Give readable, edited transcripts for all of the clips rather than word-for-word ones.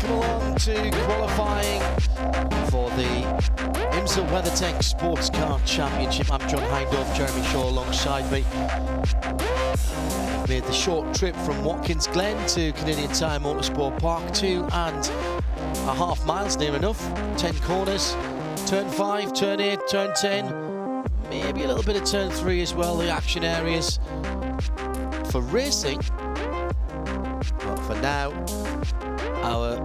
Welcome along to qualifying for the IMSA WeatherTech SportsCar Championship. I'm John Hindorf, Jeremy Shaw alongside me. Made the short trip from Watkins Glen to Canadian Tire Motorsport Park, 2.5 miles near enough, 10 corners, turn 5, turn 8, turn 10, maybe a little bit of turn 3 as well, the action areas for racing. But for now, our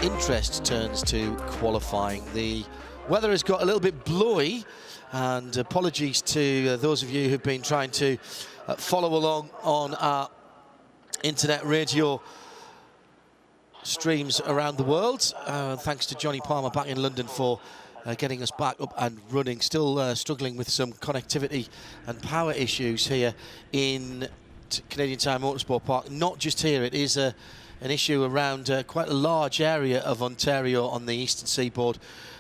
interest turns to qualifying. The weather has got a little bit blowy, and apologies to those of you who've been trying to follow along on our internet radio streams around the world. Thanks to Johnny Palmer back in London for getting us back up and running. Still struggling with some connectivity and power issues here in Canadian Tire Motorsport Park. Not just here, it is an issue around quite a large area of Ontario on the eastern seaboard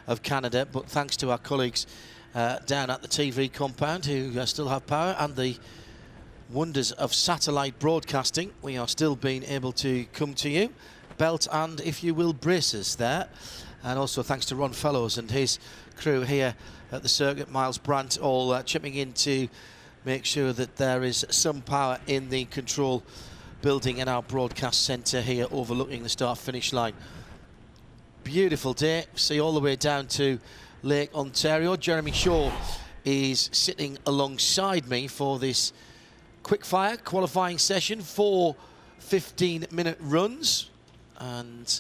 of Canada, but thanks to our colleagues down at the TV compound who still have power, and the wonders of satellite broadcasting, we are still being able to come to you, belt and, if you will, braces there. And also thanks to Ron Fellows and his crew here at the circuit, Miles Brandt, all chipping in to make sure that there is some power in the control building in our broadcast centre here overlooking the start-finish line. Beautiful day. See all the way down to Lake Ontario. Jeremy Shaw is sitting alongside me for this quick-fire qualifying session, 4 15-minute runs. And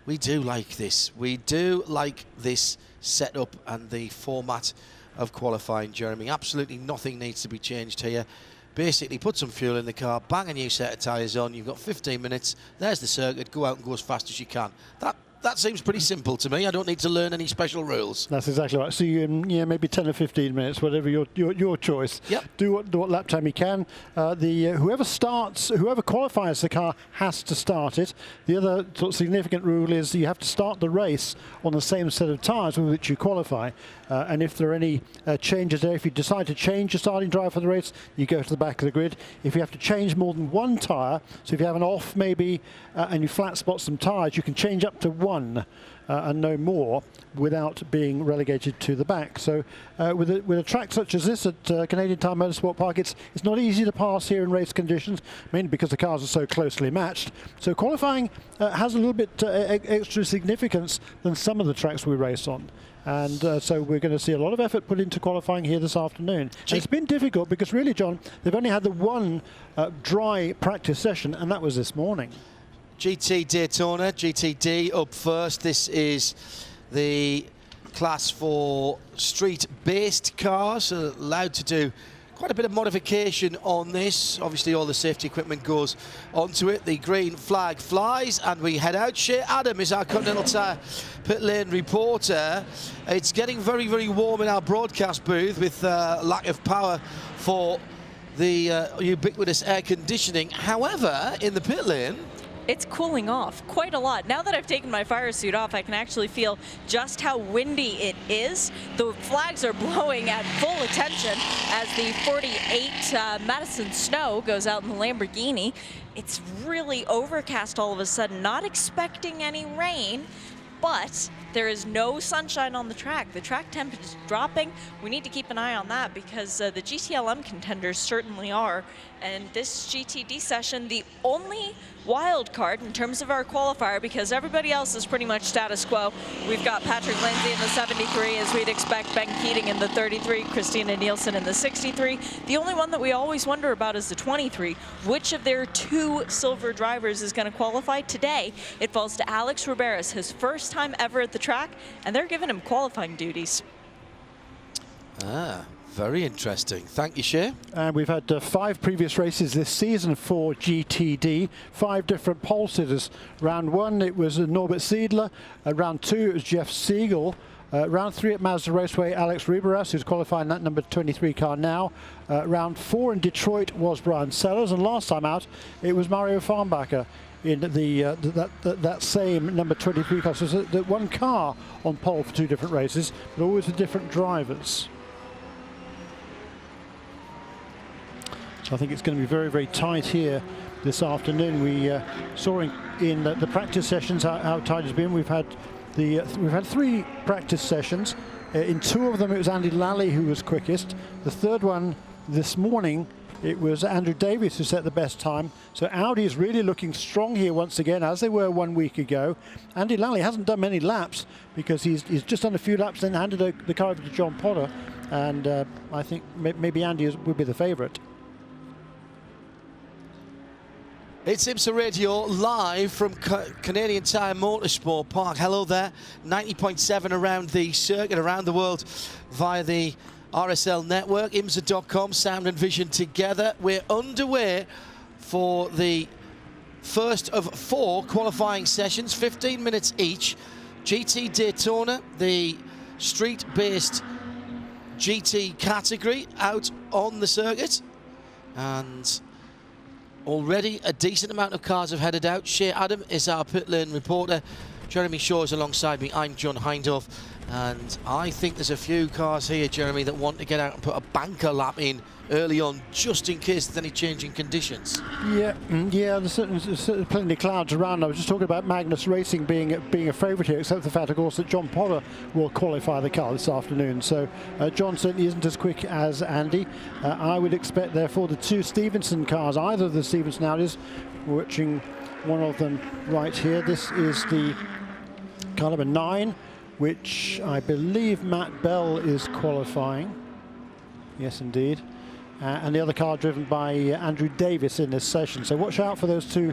we do like this. We do like this setup and the format of qualifying, Jeremy. Absolutely nothing needs to be changed here. Basically, put some fuel in the car, bang a new set of tyres on, you've got 15 minutes, there's the circuit, go out and go as fast as you can. That seems pretty simple to me. I don't need to learn any special rules. That's exactly right. So you yeah, maybe 10 or 15 minutes, whatever your choice. Yep. Do what lap time you can. Whoever qualifies the car has to start it. The other sort of significant rule is you have to start the race on the same set of tyres with which you qualify. And if there are any changes there, if you decide to change your starting drive for the race, you go to the back of the grid. If you have to change more than one tyre, so if you have an off maybe and you flat spot some tyres, you can change up to one and no more without being relegated to the back. So with a track such as this at Canadian Tire Motorsport Park, it's not easy to pass here in race conditions, mainly because the cars are so closely matched. So qualifying has a little bit extra significance than some of the tracks we race on. And so we're going to see a lot of effort put into qualifying here this afternoon. It's been difficult because really, John, they've only had the one dry practice session, and that was this morning. GT Daytona, GTD up first. This is the class for street-based cars, allowed to do quite a bit of modification on this. Obviously, all the safety equipment goes onto it. The green flag flies, and we head out. Shea Adam is our Continental Tire pit lane reporter. It's getting very, very warm in our broadcast booth with lack of power for the ubiquitous air conditioning. However, in the pit lane, it's cooling off quite a lot. Now that I've taken my fire suit off, I can actually feel just how windy it is. The flags are blowing at full attention as the 48 Madison Snow goes out in the Lamborghini. It's really overcast all of a sudden, not expecting any rain, but there is no sunshine on the track. The track temp is dropping. We need to keep an eye on that because the GTLM contenders certainly are. And this GTD session, the only wild card in terms of our qualifier, because everybody else is pretty much status quo. We've got Patrick Lindsay in the 73, as we'd expect, Ben Keating in the 33, Christina Nielsen in the 63. The only one that we always wonder about is the 23. Which of their 2 silver drivers is going to qualify today? It falls to Alex Riberas, his first time ever at the track, and they're giving him qualifying duties. Very interesting. Thank you, Shea. And we've had 5 previous races this season for GTD, 5 different pole sitters. Round 1, it was Norbert Siedler. Round 2, it was Jeff Siegel. Round 3 at Mazda Raceway, Alex Riberas, who's qualifying that number 23 car now. Round 4 in Detroit was Brian Sellers, and last time out, it was Mario Farnbacher in that same number 23 car. So that one car on pole for 2 different races, but always with different drivers. So I think it's going to be very, very tight here this afternoon. We saw in the practice sessions how tight it's been. We've had 3 practice sessions. In 2 of them, it was Andy Lally who was quickest. The third one this morning, it was Andrew Davies who set the best time. So Audi is really looking strong here once again, as they were 1 week ago. Andy Lally hasn't done many laps because he's just done a few laps, then handed the car over to John Potter. And I think maybe Andy would be the favourite. It's IMSA Radio live from Canadian Tire Motorsport Park. Hello there, 90.7 around the circuit, around the world via the RSL network, IMSA.com, sound and vision together. We're underway for the first of 4 qualifying sessions, 15 minutes each. GT Daytona, the street-based GT category, out on the circuit. And already a decent amount of cars have headed out. Shea Adam is our pit lane reporter. Jeremy Shaw is alongside me. I'm John Hindhaugh. And I think there's a few cars here, Jeremy, that want to get out and put a banker lap in early on, just in case there's any changing conditions. Yeah, there's certainly plenty of clouds around. I was just talking about Magnus Racing being a favourite here, except for the fact, of course, that John Potter will qualify the car this afternoon. So John certainly isn't as quick as Andy. I would expect, therefore, the 2 Stevenson cars, either of the Stevenson Audis, watching one of them right here. This is the car number 9, which I believe Matt Bell is qualifying. Yes, indeed. And the other car driven by Andrew Davis in this session. So watch out for those 2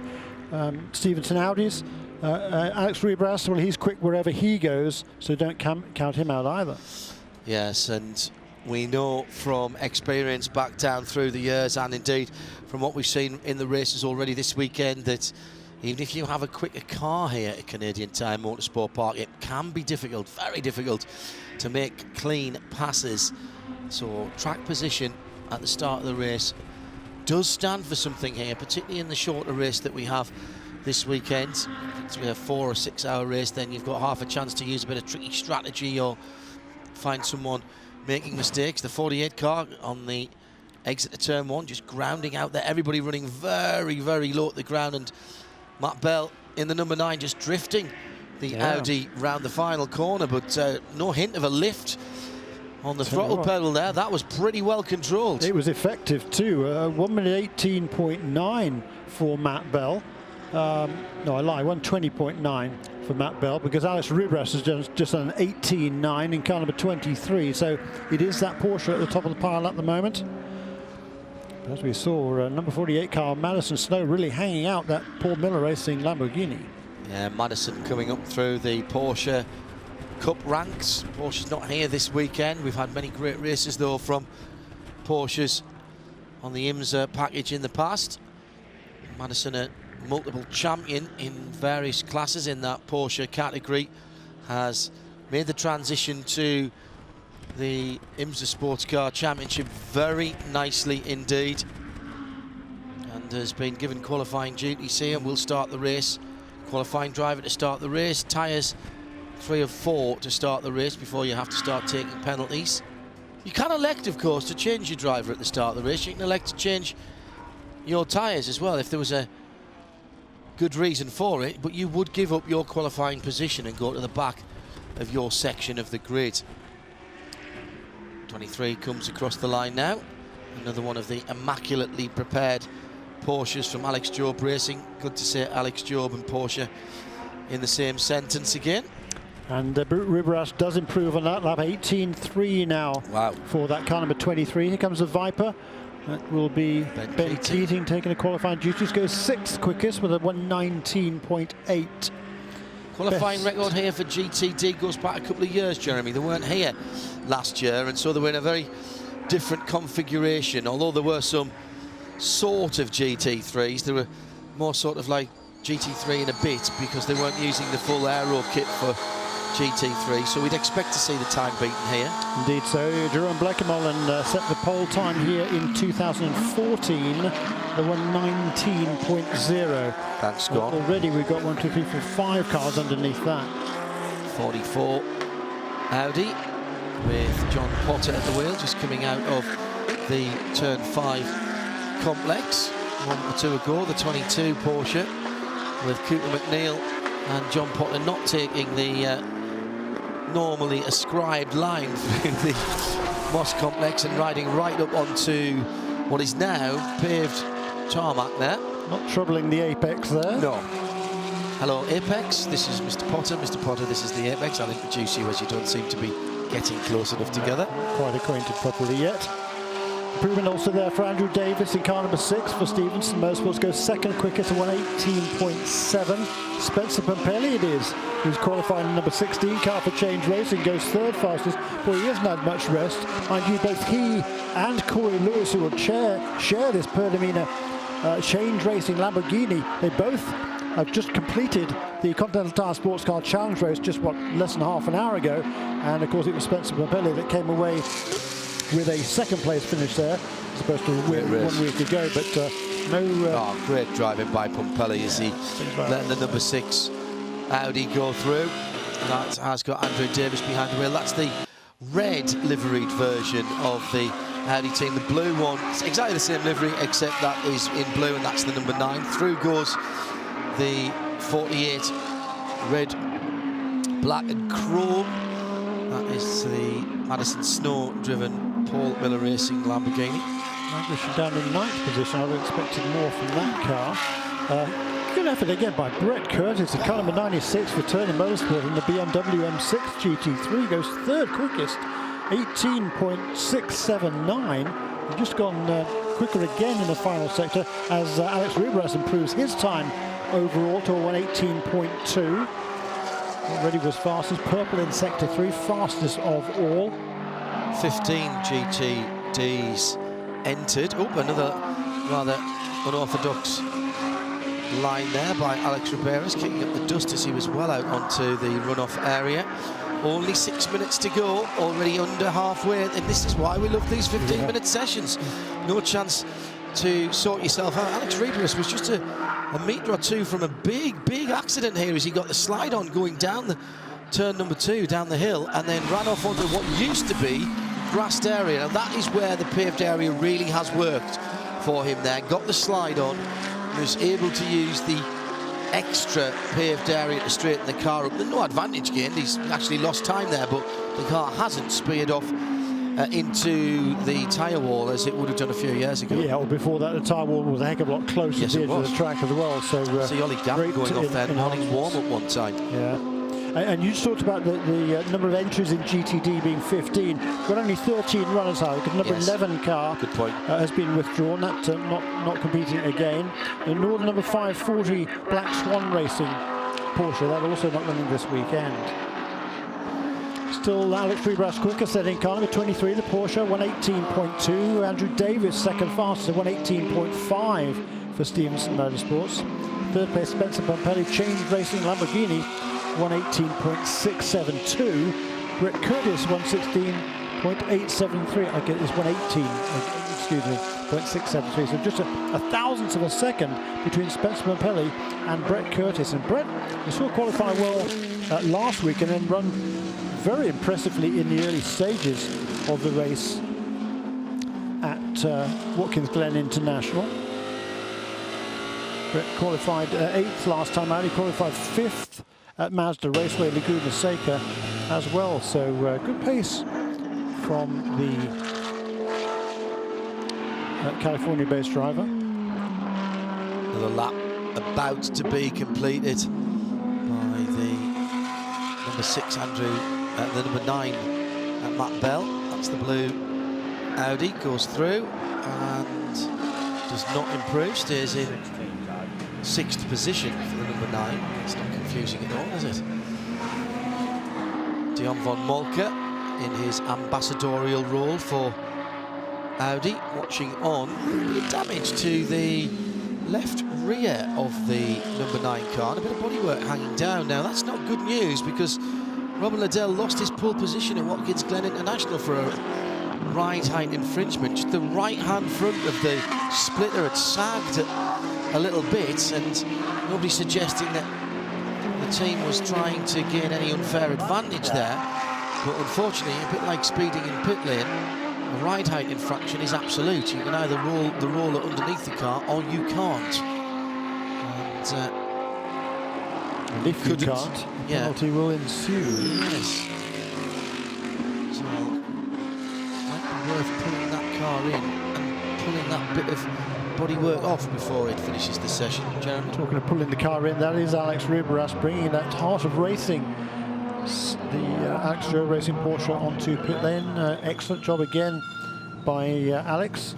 Stevenson Audis. Alex Rebras, well, he's quick wherever he goes, so don't count him out either. Yes, and we know from experience back down through the years, and indeed from what we've seen in the races already this weekend, that even if you have a quicker car here at Canadian Tire Motorsport Park, it can be difficult, very difficult, to make clean passes. So track position at the start of the race does stand for something here, particularly in the shorter race that we have this weekend. So we have 4 or 6 hour race, then you've got half a chance to use a bit of tricky strategy or find someone making mistakes. The 48 car on the exit to turn 1, just grounding out there, everybody running very, very low at the ground, and Matt Bell in the number 9 just drifting the Audi round the final corner, but no hint of a lift on the throttle pedal there. That was pretty well controlled. It was effective too. 1 minute 18.9 for Matt Bell. No, I lie, 1:20.9 for Matt Bell, because Alex Rebras has just done 18.9 in car number 23. So it is that Porsche at the top of the pile at the moment. As we saw, number 48 car Madison Snow really hanging out that Paul Miller Racing Lamborghini. Yeah, Madison coming up through the Porsche Cup ranks. Porsche's not here this weekend. We've had many great races though from Porsches on the IMSA package in the past. Madison, a multiple champion in various classes in that Porsche category, has made the transition to the IMSA SportsCar Championship very nicely indeed, and has been given qualifying duties here and will start the race. Qualifying driver to start the race, tyres 3 of 4 to start the race before you have to start taking penalties. You can elect, of course, to change your driver at the start of the race. You can elect to change your tyres as well if there was a good reason for it, but you would give up your qualifying position and go to the back of your section of the grid. 23 comes across the line now. Another one of the immaculately prepared Porsches from Alex Job Racing. Good to see Alex Job and Porsche in the same sentence again. And Rebras does improve on that lap. 18.3 now. Wow. For that car number 23. Here comes the Viper. That will be Ben Keating taking the qualifying duties. Goes 6th quickest with a 1:19.8. Qualifying record here for GTD goes back a couple of years, Jeremy. They weren't here last year, and so they were in a very different configuration. Although there were some sort of GT3s, they were more sort of like GT3 in a bit, because they weren't using the full aero kit for GT3, so we'd expect to see the time beaten here. Indeed so. Jerome Blekemolen set the pole time here in 2014, the 1:19.0. Thanks, Scott. Already we've got 1, 2, 3, 4, 5 cars underneath that. 44 Audi with John Potter at the wheel, just coming out of the turn 5 complex. 1 or 2 ago, the 22 Porsche, with Cooper McNeil and John Potter not taking the normally ascribed line through the Moss Complex and riding right up onto what is now paved tarmac there. Not troubling the apex there. No. Hello, Apex. This is Mr. Potter. Mr. Potter, this is the Apex. I'll introduce you as you don't seem to be getting close enough together. Not quite acquainted properly yet. Improvement also there for Andrew Davis in car number 6 for Stevenson Motorsports, goes second quickest at 1:18.7. Spencer Pompelli it is, who's qualifying in number 16 car for Change Racing, goes third fastest. Boy, he hasn't had much rest. Mind you, both he and Corey Lewis, who will share this Pertamina Change Racing Lamborghini, they both have just completed the Continental Tire Sports Car Challenge race just, less than half an hour ago. And of course it was Spencer Pompelli that came away with a second place finish there, supposed to win 1 week ago, but no... great driving by Pompelli as he letting the number 6 Audi go through. That has got Andrew Davis behind the wheel. That's the red liveried version of the Audi team. The blue one, it's exactly the same livery, except that is in blue, and that's the number 9. Through goes the 48 red, black and chrome. That is the Madison Snow-driven Paul Miller Racing Lamborghini. Languishing down in 9th position. I would have expected more from that car. Good effort again by Brett Curtis, in car number 96 for Turner Motorsport in the BMW M6 GT3, goes third quickest, 18.679. Just gone quicker again in the final sector as Alex Ribras improves his time overall to 1:18.2. Already was fastest. Purple in sector 3, fastest of all. 15 GTDs entered. Oh, another rather unorthodox line there by Alex Riberas, kicking up the dust as he was well out onto the runoff area. Only 6 minutes to go, already under halfway, and this is why we love these 15-minute sessions. No chance to sort yourself out. Alex Riberas was just a metre or two from a big accident here as he got the slide on going down the turn number 2 down the hill, and then ran off onto what used to be grassed area. Now that is where the paved area really has worked for him there. Got the slide on, was able to use the extra paved area to straighten the car up. There's no advantage gained, he's actually lost time there, but the car hasn't speared off into the tyre wall as it would have done a few years ago. Yeah, well, before that the tyre wall was a heck of a lot closer to the edge of the track as well. So see Ollie Gavin going off there morning warm-up one time. Yeah. And you talked about the number of entries in GTD being 15. Got only 13 runners out because number 11 car good point. Has been withdrawn. That not competing again. And nor the number 540 Black Swan Racing Porsche. That also not running this weekend. Still Alex Ribras quicker, setting car number 23, the Porsche, 1:18.2. Andrew Davis second fastest at 1:18.5 for Stevenson Motorsports. Third place Spencer Pompelli, Change Racing Lamborghini, 1:18.672. Brett Curtis 1:16.873. I get this 1:18. Excuse me, 0.673. So just a thousandth of a second between Spencer Pompelli and Brett Curtis. And Brett, we saw qualify well last week and then run very impressively in the early stages of the race at Watkins Glen International. Brett qualified 8th last time out. He qualified 5th at Mazda Raceway Laguna Seca as well. So good pace from the California-based driver. Another lap about to be completed by the number 6 Andrew, the number 9 Matt Bell. That's the blue Audi, goes through and does not improve, stays in 6th position for the number 9. It's not confusing at all, is it? Dion von Molke in his ambassadorial role for Audi, watching on. A bit of damage to the left rear of the number 9 car, and a bit of bodywork hanging down. Now that's not good news because Robin Liddell lost his pole position at Watkins Glen International for a ride height infringement. Just the right-hand front of the splitter had sagged a little bit, and nobody's suggesting that the team was trying to gain any unfair advantage there. But unfortunately, a bit like speeding in pit lane, A ride height infraction is absolute. You can either roll the roller underneath the car or you can't. And if you can't, penalty will ensue. Yes. So, might be worth pulling that car in and pulling that bit of bodywork off before it finishes the session. Jeremy? Talking of pulling the car in, that is Alex Riberas bringing that heart of racing, the Alex Joe Racing Porsche onto pit lane. Excellent job again by Alex.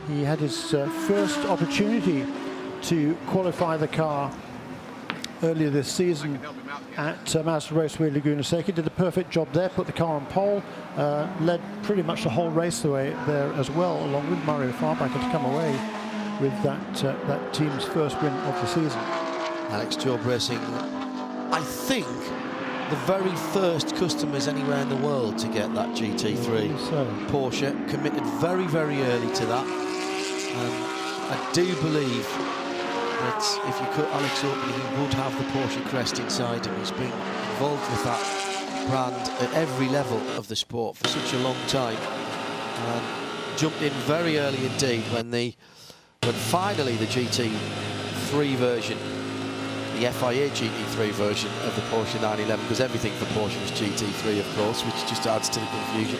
He had his first opportunity to qualify the car earlier this season at Mazda Raceway Laguna Seca. Did a perfect job there, put the car on pole, led pretty much the whole race away there as well, along with Mario Farbacker, to come away with that team's first win of the season. Alex Job Racing, I think, the very first customers anywhere in the world to get that GT3 Porsche, committed very, very early to that. I do believe that if you cut Alex open, he would have the Porsche crest inside him. He's been involved with that brand at every level of the sport for such a long time, and jumped in very early indeed when finally the GT3 version, the FIA GT3 version of the Porsche 911, because everything for Porsche was GT3, of course, which just adds to the confusion,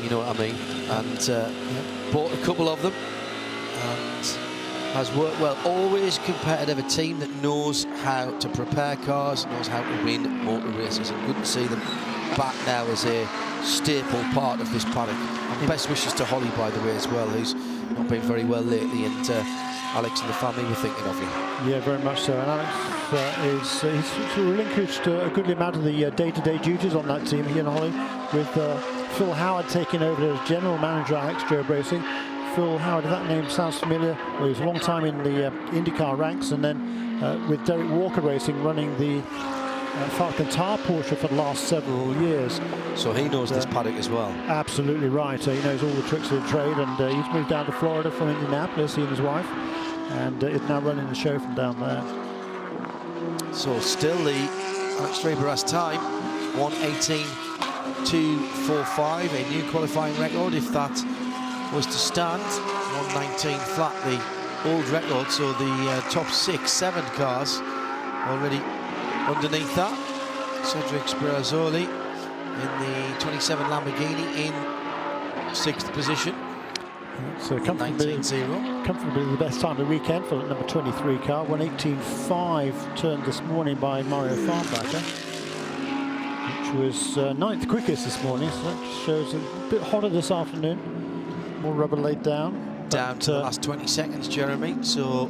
you know what I mean, and bought a couple of them and has worked well. Always competitive, a team that knows how to prepare cars, knows how to win motor races, and good to see them back now as a staple part of this paddock. And best wishes to Holly, by the way, as well, who's not been very well lately, and Alex and the family were thinking of you. Yeah, very much so. And Alex he's relinquished a goodly amount of the day-to-day duties on that team, he and Holly, with Phil Howard taking over as general manager at Alex Job Racing. Phil Howard, if that name sounds familiar, well, he was a long time in the IndyCar ranks, and then with Derek Walker Racing running the Falcon Tire Porsche for the last several years. So he knows this paddock as well. Absolutely right. He knows all the tricks of the trade, and he's moved down to Florida from Indianapolis, he and his wife, and is now running the show from down there. So still the Alex Riberas time, 1:18.245, a new qualifying record if that was to stand. 1:19 flat, the old record, so the top 6-7 cars already underneath that. Cedric Spirazzoli in the 27 Lamborghini in 6th position. So comfortably the best time of the weekend for the number 23 car. 1:18.5 turned this morning by Mario Farbacker, which was 9th quickest this morning, so that just shows a bit hotter this afternoon. More rubber laid down. Down to the last 20 seconds, Jeremy. So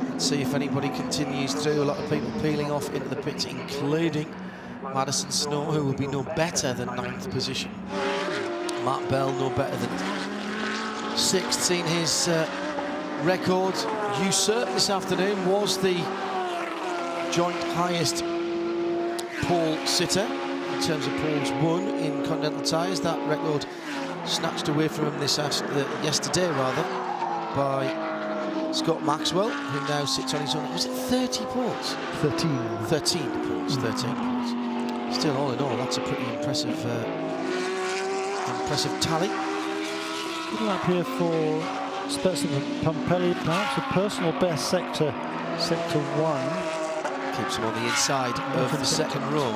let's see if anybody continues through. A lot of people peeling off into the pits, including Madison Snow, who will be no better than 9th position. Matt Bell no better than 6th, seen his record usurped this afternoon. Was the joint highest pole sitter in terms of poles won in Continental Tires. That record snatched away from him yesterday by Scott Maxwell, who now sits on his own. Was it 30 poles? 13. 13 poles. 13 poles. Still, all in all, that's a pretty impressive tally. Good lap here for Spencer Pumpelly, perhaps a personal best sector 1. Keeps him on the inside of the second row.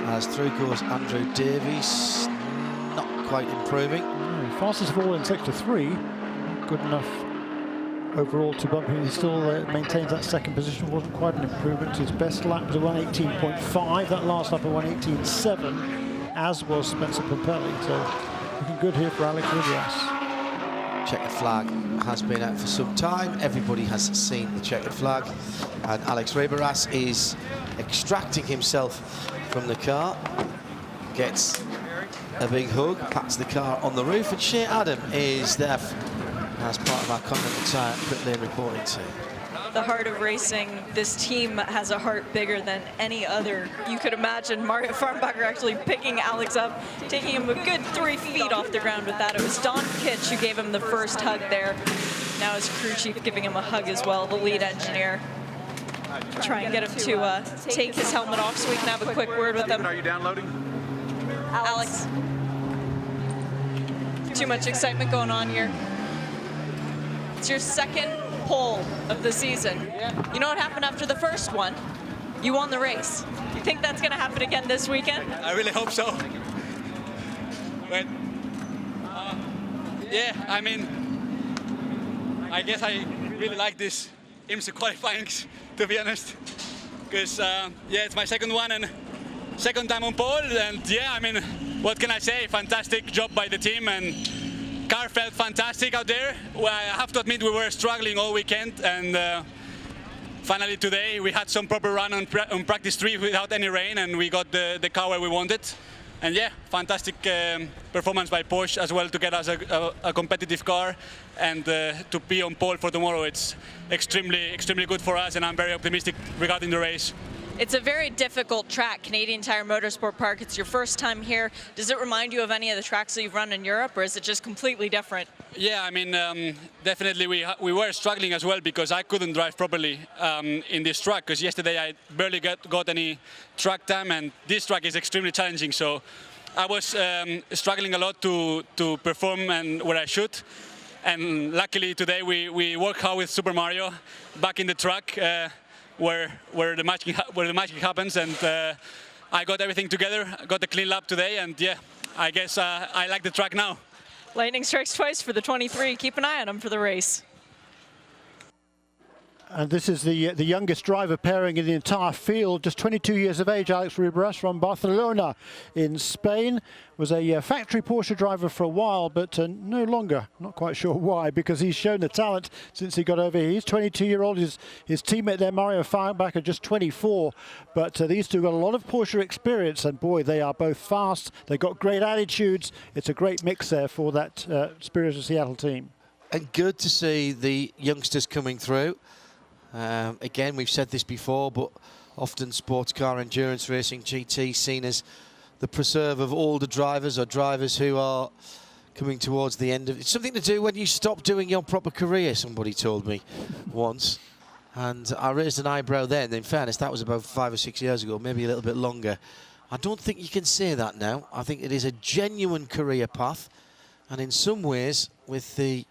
As through goes Andrew Davies, not quite improving. No, fastest of all in sector 3, good enough overall to bump him. He still maintains that second position. Wasn't quite an improvement. His best lap was a 1:18.5. That last lap a 1:18.7, as was Spencer Pumpelly. So looking good here for Alex Riberas. Checkered flag has been out for some time. Everybody has seen the checkered flag, and Alex Riberas is extracting himself from the car. Gets a big hug, pats the car on the roof, and Shea Adam is there as part of our Continental Tire pit lane reporting team. The heart of racing, this team has a heart bigger than any other. You could imagine Mario Farbacker actually picking Alex up, taking him a good 3 feet off the ground with that. It was Don Kitch who gave him the first hug there. Now his crew chief giving him a hug as well, the lead engineer. Try and get him to take his helmet off so we can have a quick word with him. Are you downloading? Alex. Too much excitement going on here. It's your second pole of the season. You know what happened after the first one? You won the race. Do you think that's going to happen again this weekend? I really hope so. But yeah, I mean, I guess I really like this IMSA qualifying, to be honest, because yeah, it's my second one and second time on pole, and yeah, I mean, what can I say? Fantastic job by the team, and car felt fantastic out there. Well, I have to admit we were struggling all weekend, and finally today we had some proper run on practice 3 without any rain, and we got the car where we wanted. And yeah, fantastic performance by Porsche as well to get us a competitive car, and to be on pole for tomorrow. It's extremely good for us, and I'm very optimistic regarding the race. It's a very difficult track, Canadian Tire Motorsport Park. It's your first time here. Does it remind you of any of the tracks that you've run in Europe, or is it just completely different? Yeah, I mean, definitely we were struggling as well, because I couldn't drive properly in this track, because yesterday I barely got any track time, and this track is extremely challenging. So I was struggling a lot to perform and where I should. And luckily today we worked hard with Super Mario back in the track, where the magic happens, and I got everything together. I got a clean lap today, and yeah, I guess I like the track now. Lightning strikes twice for the 23. Keep an eye on him for the race. And this is the youngest driver pairing in the entire field, just 22 years of age. Alex Ribras from Barcelona in Spain. Was a factory Porsche driver for a while, but no longer. Not quite sure why, because he's shown the talent since he got over here. He's 22-year-old. His teammate there, Mario Feinbacher, just 24. But these two got a lot of Porsche experience, and boy, they are both fast. They've got great attitudes. It's a great mix there for that Spirit of Seattle team. And good to see the youngsters coming through. Again, we've said this before, but often sports car endurance racing, GT, seen as the preserve of older drivers, or drivers who are coming towards the end of it. It's something to do when you stop doing your proper career, somebody told me once. And I raised an eyebrow then. In fairness, that was about 5 or 6 years ago, maybe a little bit longer. I don't think you can say that now. I think it is a genuine career path. And in some ways, with the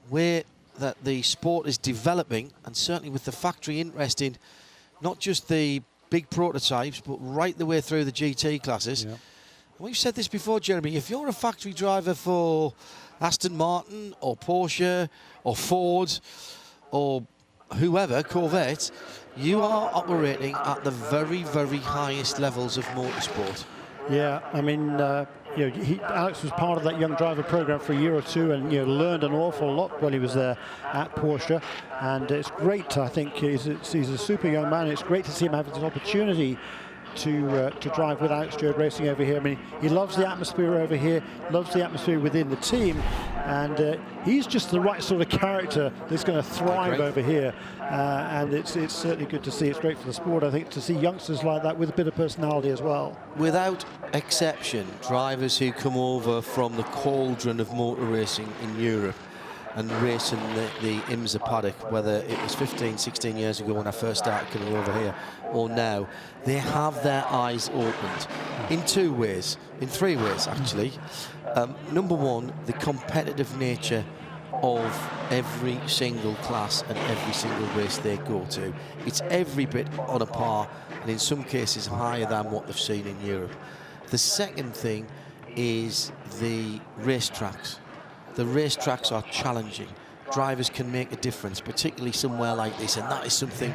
way that the sport is developing, and certainly with the factory interest in not just the big prototypes, but right the way through the GT classes. Yeah. We've said this before, Jeremy, if you're a factory driver for Aston Martin or Porsche or Ford or whoever, Corvette, you are operating at the very, very highest levels of motorsport. Yeah, I mean, you know, Alex was part of that young driver program for a year or two, and learned an awful lot while he was there at Porsche. And it's great. I think he's a super young man. It's great to see him having this opportunity to drive with Alex Stewart Racing over here. I mean, he loves the atmosphere over here, loves the atmosphere within the team, and he's just the right sort of character that's going to thrive over here. And it's certainly good to see. It's great for the sport, I think, to see youngsters like that with a bit of personality as well. Without exception, drivers who come over from the cauldron of motor racing in Europe and racing the IMSA paddock, whether it was 15, 16 years ago when I first started coming over here, or now, they have their eyes opened in 2 ways, in 3 ways actually. Number one, the competitive nature of every single class and every single race they go to. It's every bit on a par, and in some cases higher than what they've seen in Europe. The second thing is the racetracks. The racetracks are challenging. Drivers can make a difference, particularly somewhere like this, and that is something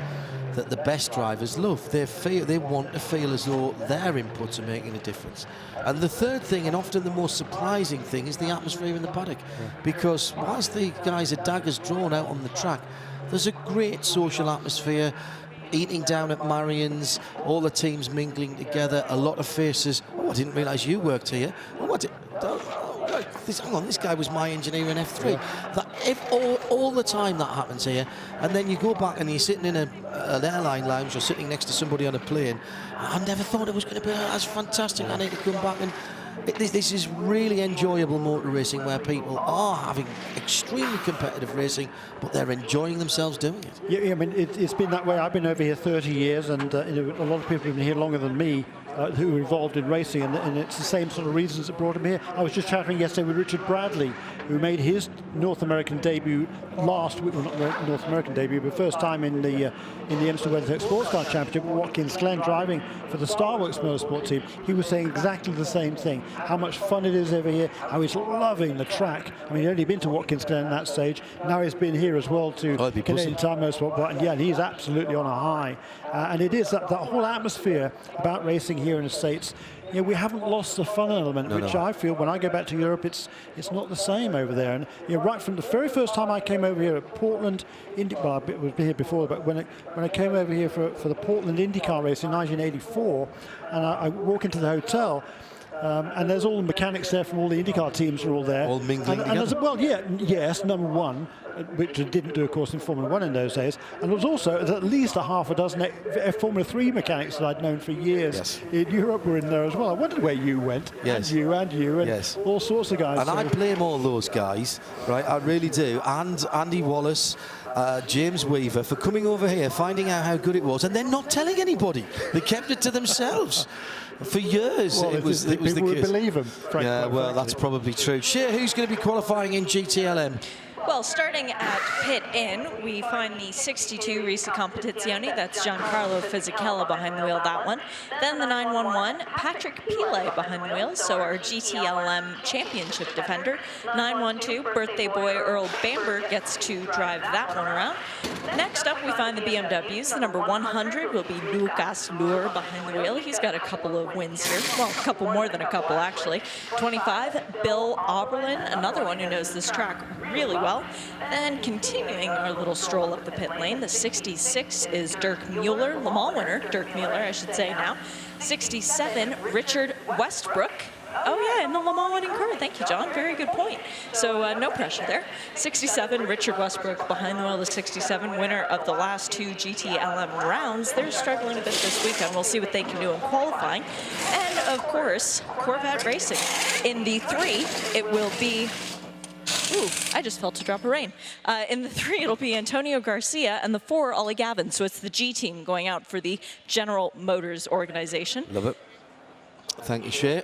that the best drivers love. They want to feel as though their inputs are making a difference. And the third thing, and often the most surprising thing, is the atmosphere in the paddock. Because whilst the guys are daggers drawn out on the track, there's a great social atmosphere. Eating down at Marion's, all the teams mingling together, a lot of faces. Oh, I didn't realise you worked here. Oh, hang on, this guy was my engineer in F3. Yeah. That if all the time that happens here, and then you go back and you're sitting in an airline lounge or sitting next to somebody on a plane. I never thought it was going to be as fantastic. I need to come back, and this is really enjoyable motor racing where people are having extremely competitive racing, but they're enjoying themselves doing it. Yeah, I mean, it's been that way. I've been over here 30 years, and a lot of people have been here longer than me. who are involved in racing, and it's the same sort of reasons that brought him here. I was just chatting yesterday with Richard Bradley, who made his North American debut last week, well, not North American debut, but first time in the IMSA WeatherTech SportsCar Championship with Watkins Glen driving for the Starworks Motorsport team. He was saying exactly the same thing, how much fun it is over here, how he's loving the track. I mean, he'd only been to Watkins Glen at that stage. Now he's been here as well to Canadian Tire Motorsport Park, and yeah, he's absolutely on a high. And it is that whole atmosphere about racing here in the States. You know, we haven't lost the fun element, which I feel when I go back to Europe, it's not the same over there. And you know, right from the very first time I came over here at Portland, well, I was here before, but when I came over here for the Portland IndyCar race in 1984, and I walk into the hotel. And there's all the mechanics there from all the IndyCar teams are all there. All mingling together. Well, yeah, yes, number one, which I didn't do, of course, in Formula 1 in those days. And there was also at least a half a dozen Formula 3 mechanics that I'd known for years in Europe were in there as well. I wondered where you went, and you, and all sorts of guys. And I blame all those guys, right, I really do, and Andy Wallace, James Weaver, for coming over here, finding out how good it was, and then not telling anybody. They kept it to themselves. For years, well, it was the case. People would believe him. Yeah, well, that's probably true. Shea, who's going to be qualifying in GTLM? Well, starting at pit in, we find the 62 Risa Competizione. That's Giancarlo Fisichella behind the wheel, that one. Then the 911, Patrick Pile behind the wheel, so our GTLM Championship defender. 912, birthday boy Earl Bamber gets to drive that one around. Next up, we find the BMWs. The number 100 will be Lucas Luhr behind the wheel. He's got a couple of wins here. Well, a couple more than a couple, actually. 25, Bill Oberlin, another one who knows this track really well. Then continuing our little stroll up the pit lane, the 66 is Dirk Mueller, Le Mans winner, Dirk Mueller, I should say now. 67, Richard Westbrook. Oh yeah, and the Le Mans winning car. Thank you, John. Very good point. So no pressure there. 67, Richard Westbrook behind the wheel. The 67 winner of the last two GTLM rounds. They're struggling a bit this weekend. We'll see what they can do in qualifying. And of course, Corvette Racing. In the 3, it will be. Ooh, I just felt a drop of rain. In the 3, it'll be Antonio Garcia, and the 4, Ollie Gavin. So it's the G team going out for the General Motors organization. Love it. Thank you, Shea.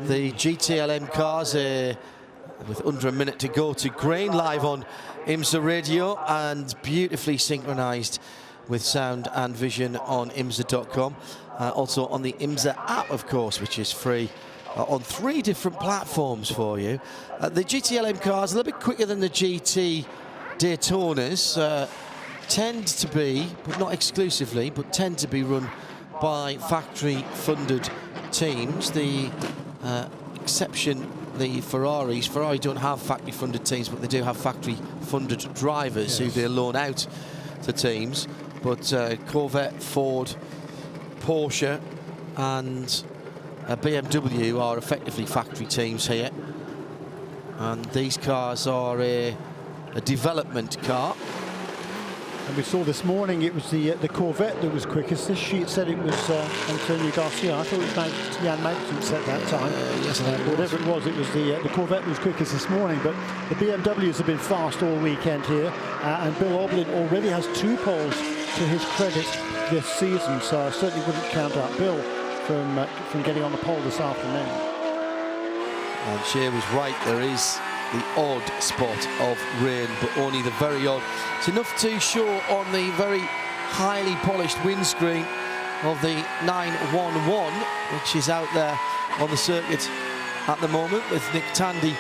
The GTLM cars, with under a minute to go to grain, live on IMSA radio and beautifully synchronized with sound and vision on IMSA.com. Also on the IMSA app, of course, which is free. On 3 different platforms for you. The GTLM cars, a little bit quicker than the GT Daytonas, tend to be, but not exclusively, but tend to be run by factory-funded teams. The exception, the Ferraris. Ferrari don't have factory-funded teams, but they do have factory-funded drivers who they loan out to teams. But Corvette, Ford, Porsche, and BMW are effectively factory teams here, and these cars are a development car. And we saw this morning it was the Corvette that was quickest. This sheet said it was Antonio Garcia. I thought it was Jan Magnussen set that time. Yes, whatever it was the Corvette that was quickest this morning. But the BMWs have been fast all weekend here, and Bill Oberlin already has 2 poles to his credit this season. So I certainly wouldn't count out Bill from getting on the pole this afternoon. And Shea was right, there is the odd spot of rain, but only the very odd. It's enough to show on the very highly polished windscreen of the 911, which is out there on the circuit at the moment, with Nick Tandy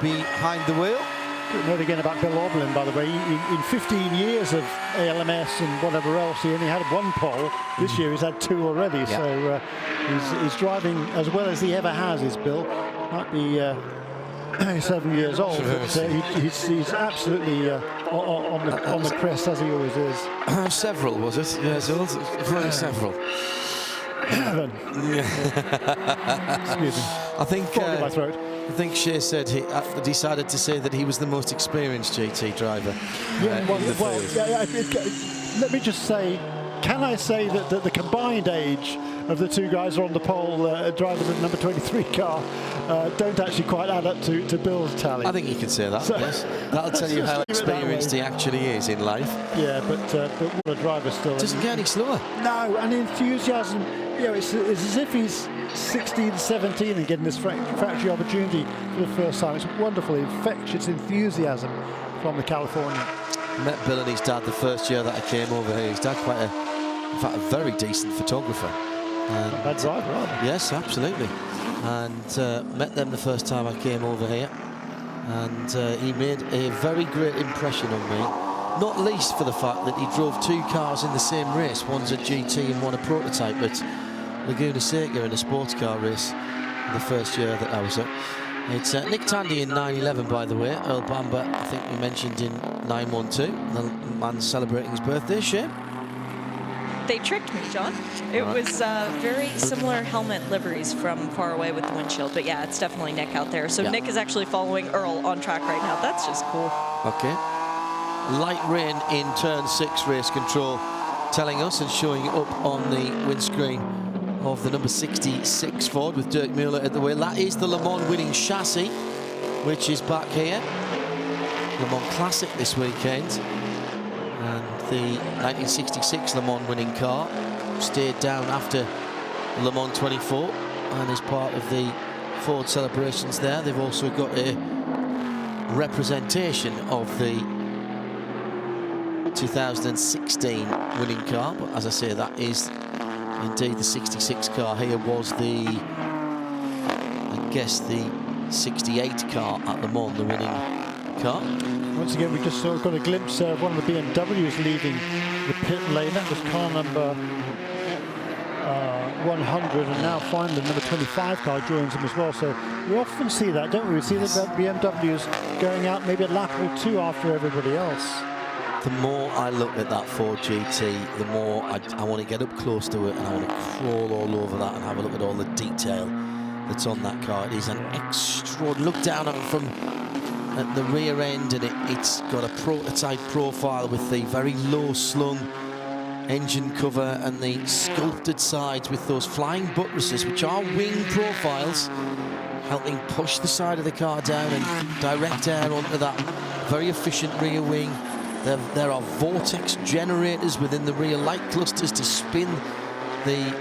behind the wheel. Good note again about Bill Oberlin, by the way. In 15 years of ALMS and whatever else, he only had 1 pole. This year he's had 2 already, yeah. So he's driving as well as he ever has, is Bill. Might be 7 years old, but he's absolutely on the crest, as he always is. Several, was it? Yes, very several. 7. Excuse me. I think. My throat. I think Shea said he decided to say that he was the most experienced GT driver. Let me just say, can I say that the combined age of the 2 guys who are on the pole, drivers of the number 23 car, don't actually quite add up to Bill's tally? I think you can say that, yes. That'll tell you how experienced he actually is in life. Yeah, but what a driver still. Doesn't get any slower. No, and enthusiasm it's as if he's 16, 17 and getting this factory opportunity for the first time. It's wonderful, infectious enthusiasm from the Californian. I met Bill and his dad the first year that I came over here. His dad in fact, a very decent photographer. Not bad driver, either. Yes, absolutely. And met them the first time I came over here. And he made a very great impression on me, not least for the fact that he drove 2 cars in the same race. One's a GT and one a prototype at Laguna Seca in a sports car race the first year that I was up. It's Nick Tandy in 911, by the way. Earl Bamber, I think we mentioned, in 912. The man celebrating his birthday, Shane. They tricked me, John. It was very similar helmet liveries from far away with the windshield. But yeah, it's definitely Nick out there. So Nick is actually following Earl on track right now. That's just cool. Okay. Light rain in turn 6 race control, telling us and showing up on the windscreen of the number 66 Ford with Dirk Mueller at the wheel. That is the Le Mans winning chassis, which is back here. Le Mans Classic this weekend. And the 1966 Le Mans winning car stayed down after Le Mans 24 and is part of the Ford celebrations there. They've also got a representation of the 2016 winning car, but as I say, that is indeed the 66 car. Here was the, I guess, the 68 car at Le Mans, the winning car. Once again, we just got a glimpse of one of the BMWs leaving the pit lane. That was car number 100, and now finally the number 25 car joins them as well. So we often see that, don't we? We see the BMWs going out maybe a lap or 2 after everybody else. The more I look at that Ford GT, the more I want to get up close to it, and I want to crawl all over that and have a look at all the detail that's on that car. It is an extraordinary look down at it from at the rear end, and it's got a prototype profile with the very low slung engine cover and the sculpted sides with those flying buttresses, which are wing profiles, helping push the side of the car down and direct air onto that very efficient rear wing. There are vortex generators within the rear light clusters to spin the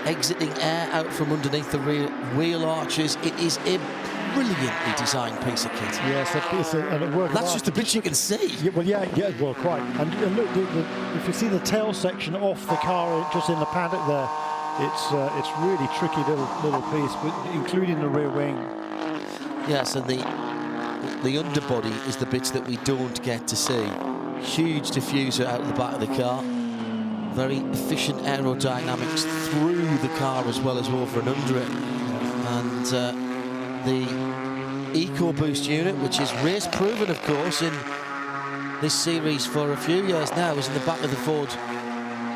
exiting air out from underneath the rear wheel arches. It is a brilliantly designed piece of kit. Yes, it's a work of That's art. just a bit you can see. Yeah, well, quite. And look, if you see the tail section off the car, just in the paddock there, it's really tricky little piece, including the rear wing. Yes, and the underbody is the bits that we don't get to see. Huge diffuser out of the back of the car. Very efficient aerodynamics through the car as well as over and under it. And the EcoBoost unit, which is race proven, of course, in this series for a few years now, is in the back of the Ford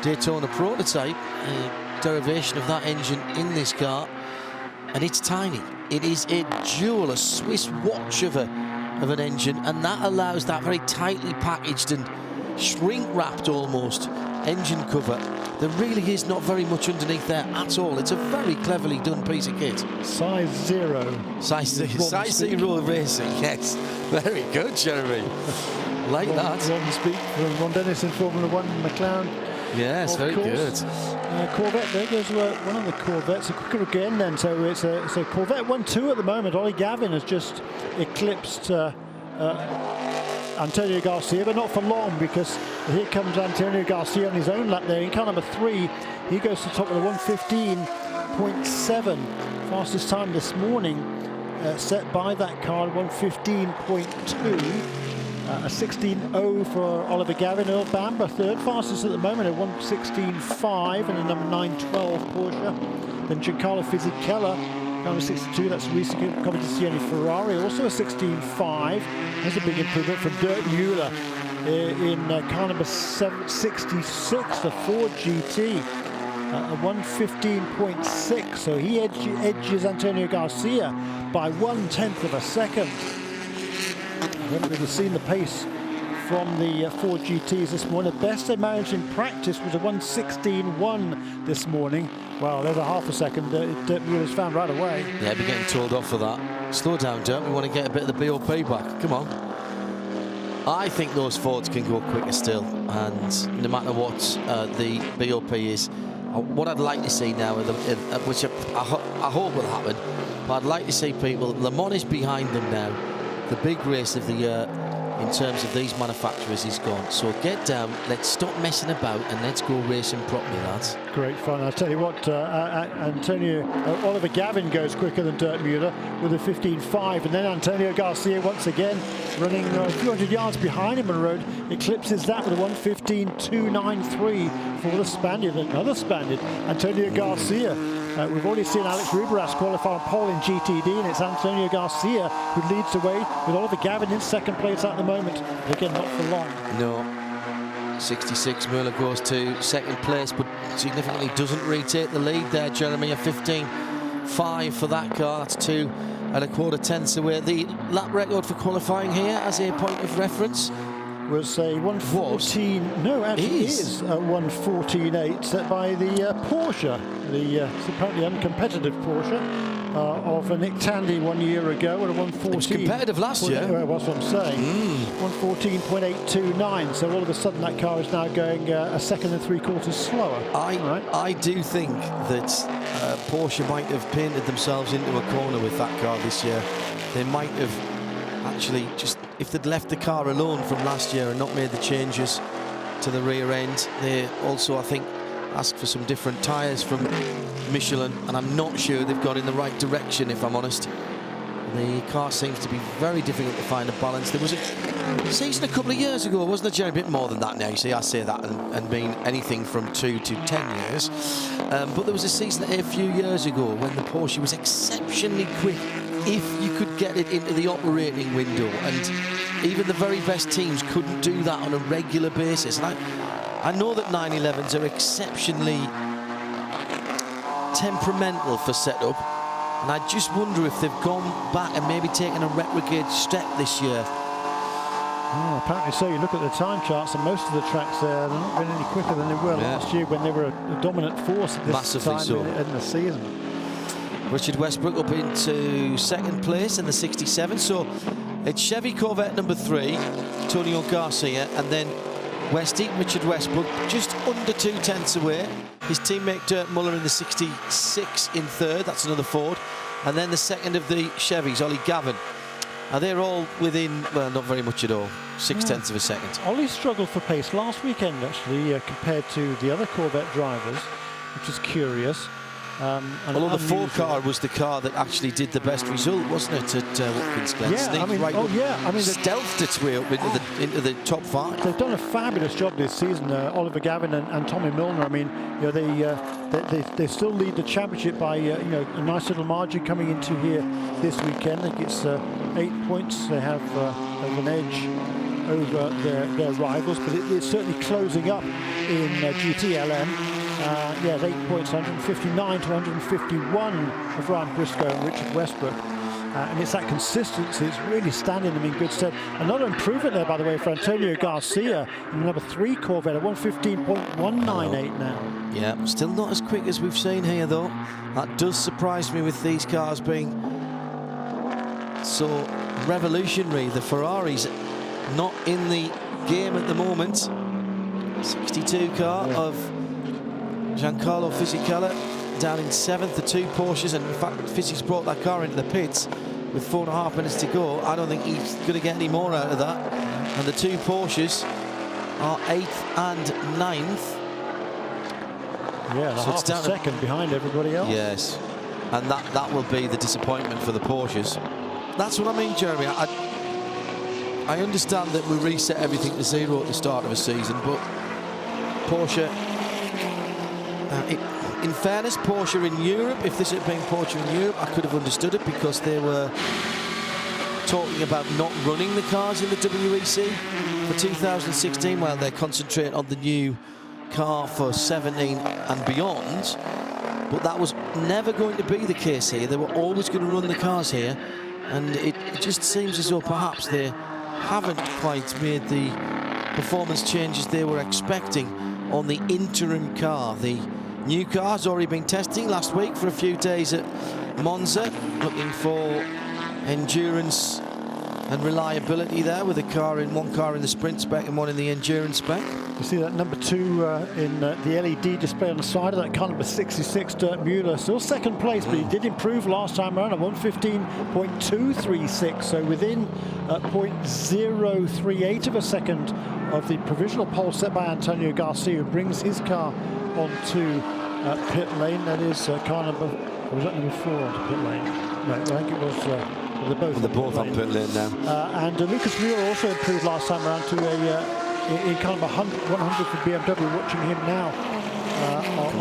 Daytona prototype, a derivation of that engine in this car, and it's tiny. It is a jewel, a Swiss watch of an engine, and that allows that very tightly packaged and shrink-wrapped almost engine cover. There really is not very much underneath there at all. It's a very cleverly done piece of kit. Size 0. Size 0 racing, yes. Very good, Jeremy. Like that. Ron speak from Ron Dennis in Formula 1 McLaren. Yes, very good. Corvette, there goes one of the Corvettes. A quicker again then, so it's a Corvette 1-2 at the moment. Ollie Gavin has just eclipsed Antonio Garcia, but not for long, because here comes Antonio Garcia on his own lap there. In car number 3, he goes to the top of the 1:15.7. Fastest time this morning set by that car, 1:15.2. A 16.0 for Oliver Gavin. Earl Bamber, third fastest at the moment at 1:16.5, and a number 912 Porsche. Then Giancarlo Fisichella, number 62, that's Luis Competizione Ferrari, also a 16.5. There's a big improvement from Dirk Mueller in car number 66, the Ford GT, a 1:15.6. So he edges Antonio Garcia by 1/10 of a second. I haven't really seen the pace from the Ford GTs this morning. The best they managed in practice was a 1:16.1 this morning. Well, there's a half a second Dirk Mueller's found right away. Yeah, we're getting told off for that. Slow down, Dirk. We want to get a bit of the BOP back. Come on. I think those Fords can go quicker still, and no matter what the BOP is, what I'd like to see now, which I hope will happen, but I'd like to see people, Le Mans is behind them now. The big race of the year in terms of these manufacturers is gone. So get down, let's stop messing about and let's go racing properly, lads. Great fun. I'll tell you what, Oliver Gavin goes quicker than Dirk Muller with a 15.5, and then Antonio Garcia once again running a few hundred yards behind him on the road, eclipses that with a 1:15.293 for the Spaniard, another Spaniard, Antonio Garcia. We've already seen Alex Ruberas qualify on pole in GTD, and it's Antonio Garcia who leads the way with Oliver Gavin in second place at the moment. But again, not for long. No. 66, Muller goes to second place, but significantly doesn't retake the lead there, Jeremy. A 15.5 for that car. That's 2 1/4 tenths away. The lap record for qualifying here as a point of reference was a 1:14. No, actually is a 1:14.8 set by the Porsche, the apparently uncompetitive Porsche of Nick Tandy 1 year ago at a 1:14. It was competitive last year. Well, that's what I'm saying. 1:14.829. So all of a sudden that car is now going a second and 3/4 slower. I do think that Porsche might have painted themselves into a corner with that car this year. They might have actually just, if they'd left the car alone from last year and not made the changes to the rear end. They also, I think, asked for some different tyres from Michelin, and I'm not sure they've gone in the right direction, if I'm honest. The car seems to be very difficult to find a balance. There was a season a couple of years ago, wasn't there, Jerry? A bit more than that now. You see, I say that and mean anything from 2 to 10 years. But there was a season a few years ago when the Porsche was exceptionally quick if you could get it into the operating window, and even the very best teams couldn't do that on a regular basis. And I know that 911s are exceptionally temperamental for setup, and I just wonder if they've gone back and maybe taken a retrograde step this year. Oh, apparently so. You look at the time charts, and most of the tracks there, they're not been any quicker than they were last year when they were a dominant force at this Massively time so. in the season. Richard Westbrook up into second place in the 67. So it's Chevy Corvette number 3, Antonio Garcia, and then Westy, Richard Westbrook, just under 2 tenths away. His teammate Dirk Muller in the 66 in third. That's another Ford. And then the second of the Chevys, Ollie Gavin. Now they're all within, well, not very much at all, 6 tenths of a second. Ollie struggled for pace last weekend, actually, compared to the other Corvette drivers, which is curious. Although the Ford car was the car that actually did the best result, wasn't it, at Watkins Glen? Stealthed its way up into the top 5. They've done a fabulous job this season, Oliver Gavin and Tommy Milner. I mean, you know, they still lead the championship by you know, a nice little margin coming into here this weekend. I think it's 8 points. They have an edge over their rivals, but it's certainly closing up in GTLM. Yeah, 8 points, 159 to 151 of Ryan Briscoe and Richard Westbrook. And it's that consistency, it's really standing them in good stead. Another improvement there, by the way, for Antonio Garcia in the number 3 Corvette at 1:15.198 now. Yeah, still not as quick as we've seen here, though. That does surprise me with these cars being so revolutionary. The Ferraris not in the game at the moment. 62 car of Giancarlo Fisichella down in 7th, the 2 Porsches, and in fact Fisi's brought that car into the pits with 4.5 minutes to go. I don't think he's going to get any more out of that. And the 2 Porsches are 8th and 9th. Yeah, so it's down a second behind everybody else. Yes, and that will be the disappointment for the Porsches. That's what I mean, Jeremy. I understand that we reset everything to 0 at the start of a season, but Porsche, in fairness, Porsche in Europe, if this had been Porsche in Europe, I could have understood it, because they were talking about not running the cars in the WEC for 2016 while they're concentrating on the new car for 17 and beyond. But that was never going to be the case here. They were always going to run the cars here, and it just seems as though perhaps they haven't quite made the performance changes they were expecting on the interim car. The new car's already been testing last week for a few days at Monza, looking for endurance and reliability there, with one car in the sprint spec and one in the endurance spec. You see that number 2 in the LED display on the side of that car, number 66, Dirk Müller. Still second place, but he did improve last time around at 1:15.236, so within 0.038 of a second of the provisional pole set by Antonio Garcia, who brings his car onto pit lane. That is car number, was that number 4 onto pit lane? No, I think it was, they're both on pit lane now. And Lucas Muir also improved last time around to in car number 100 for BMW. Watching him now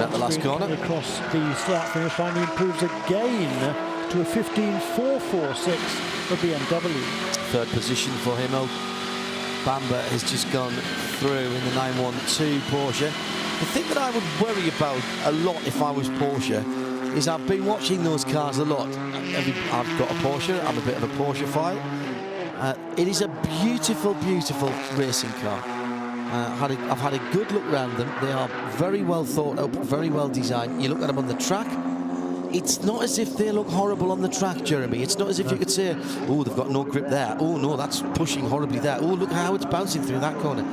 at the last corner. Across the start finish line, he improves again to a 15.446 for BMW. Third position for him. Bamba has just gone through in the 912 Porsche. The thing that I would worry about a lot if I was Porsche is I've been watching those cars a lot. I've got a Porsche, I'm a bit of a Porsche-phile. It is a beautiful, beautiful racing car. I've had a good look around them. They are very well thought out, very well designed. You look at them on the track, it's not as if they look horrible on the track, Jeremy. It's not as if you could say, oh, they've got no grip there. Oh, no, that's pushing horribly there. Oh, look how it's bouncing through that corner.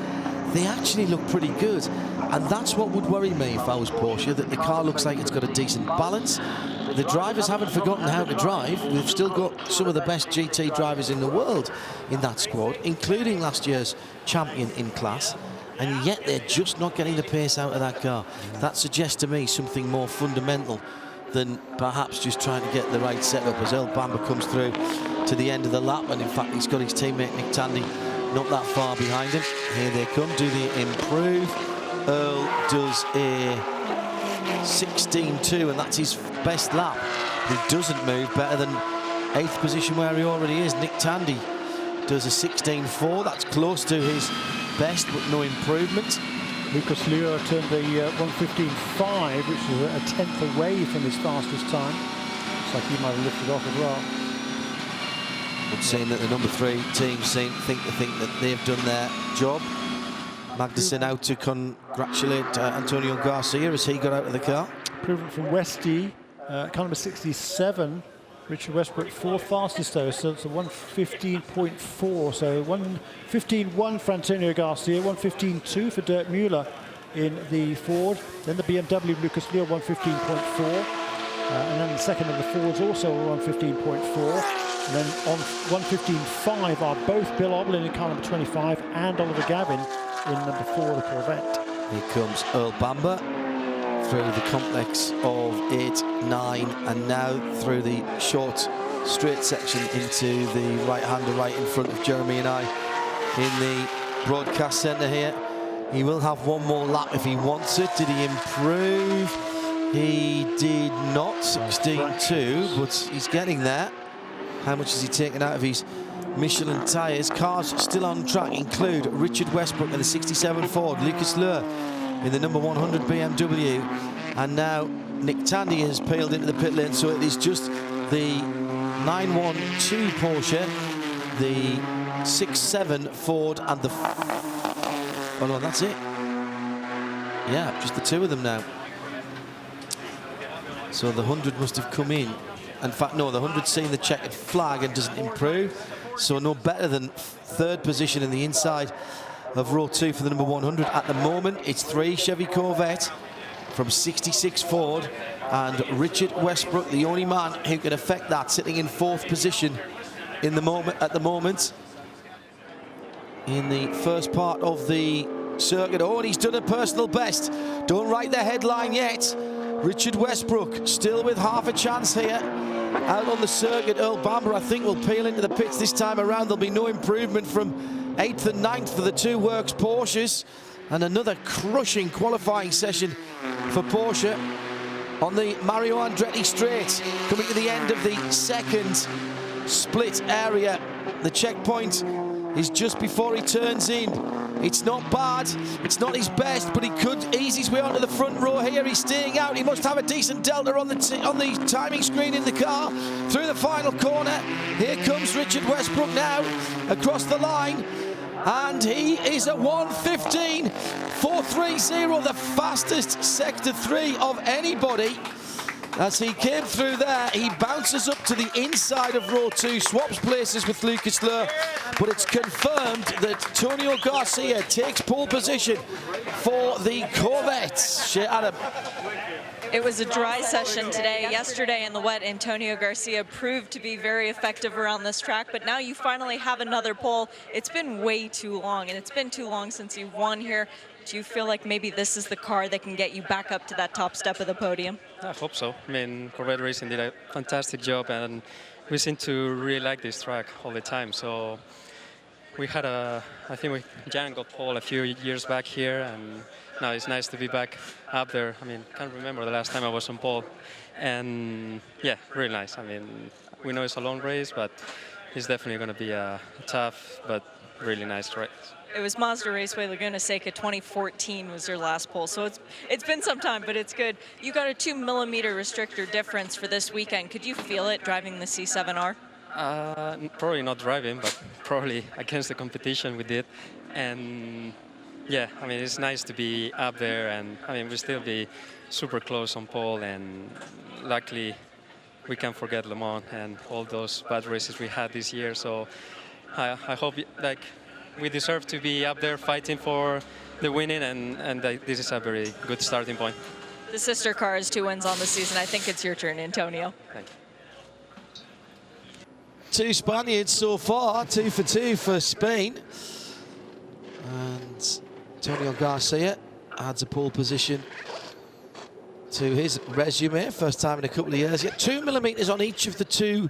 They actually look pretty good. And that's what would worry me if I was Porsche, that the car looks like it's got a decent balance. The drivers haven't forgotten how to drive. We've still got some of the best GT drivers in the world in that squad, including last year's champion in class. And yet they're just not getting the pace out of that car. That suggests to me something more fundamental than perhaps just trying to get the right setup as Earl Bamber comes through to the end of the lap. And in fact, he's got his teammate Nick Tandy not that far behind him. Here they come. Do they improve? Earl does a 16.2, and that's his best lap. He doesn't move better than 8th position where he already is. Nick Tandy does a 16.4. That's close to his best, but no improvement. Lucas Luhr turned the 1:15.5, which is a tenth away from his fastest time. Looks like he might have lifted off as well. But saying that the number 3 team think that they've done their job. Magnussen out to congratulate Antonio Garcia as he got out of the car. Improvement from Westy, car number 67. Richard Westbrook, 4th fastest though, so it's a 1:15.4. So 1:15.1 for Antonio Garcia, 1:15.2 for Dirk Müller in the Ford. Then the BMW Lucas Luhr, 1:15.4. And then the second of the Fords also 1:15.4. And then on 1:15.5 are both Bill Oblin in car number 25 and Oliver Gavin in number 4, the Corvette. Here comes Earl Bamber through the complex of 8, 9, and now through the short straight section into the right-hander right in front of Jeremy and I in the broadcast centre here. He will have one more lap if he wants it. Did he improve? He did not, 16.2, but he's getting there. How much has he taken out of his Michelin tyres? Cars still on track include Richard Westbrook in the 67 Ford, Lucas Luhr in the number 100 BMW, and now Nick Tandy has peeled into the pit lane, so it is just the 912 Porsche, the 67 Ford, and the... Oh no, that's it. Yeah, just the 2 of them now. So the 100 must have come in. In fact, no, the 100's seen the checkered flag and doesn't improve. So no better than 3rd position in the inside of row 2 for the number 100. At the moment, it's 3 Chevy Corvette from 66 Ford, and Richard Westbrook, the only man who can affect that, sitting in 4th position in the moment at the moment in the first part of the circuit. Oh, and he's done a personal best. Don't write the headline yet. Richard Westbrook still with half a chance here out on the circuit. Earl Bamber, I think, will peel into the pits this time around. There'll be no improvement from 8th and 9th for the 2 Works Porsches, and another crushing qualifying session for Porsche on the Mario Andretti straight, coming to the end of the 2nd split area. The checkpoint is just before he turns in. It's not bad, it's not his best, but he could ease his way onto the front row here. He's staying out. He must have a decent delta on the timing screen in the car. Through the final corner, here comes Richard Westbrook now across the line, and he is at 1:15.430, the fastest sector 3 of anybody. As he came through there, he bounces up to the inside of row 2, swaps places with Lucas Löhr, but it's confirmed that Antonio Garcia takes pole position for the Corvettes. Shea Adam. It was a dry session today. Yesterday in the wet, Antonio Garcia proved to be very effective around this track, but now you finally have another pole. It's been way too long, and it's been too long since you've won here. Do you feel like maybe this is the car that can get you back up to that top step of the podium? I hope so. I mean, Corvette Racing did a fantastic job, and we seem to really like this track all the time. So we had I think Jan got pole a few years back here, and now it's nice to be back up there. I mean, can't remember the last time I was on pole, and yeah, really nice. I mean, we know it's a long race, but it's definitely going to be a tough but really nice race. It was Mazda Raceway Laguna Seca 2014 was your last pole, so it's been some time, but it's good. You got a 2mm restrictor difference for this weekend. Could you feel it driving the C7R? Probably not driving, but probably against the competition we did. And yeah, I mean, it's nice to be up there, and I mean, we'll still be super close on pole, and luckily we can't forget Le Mans and all those bad races we had this year. So I hope like we deserve to be up there fighting for the winning, and this is a very good starting point. The sister car has 2 wins on the season. I think it's your turn, Antonio. Thank you. 2 Spaniards so far, 2 for 2 for Spain. And Antonio Garcia adds a pole position to his resume. First time in a couple of years. Yet 2mm on each of the 2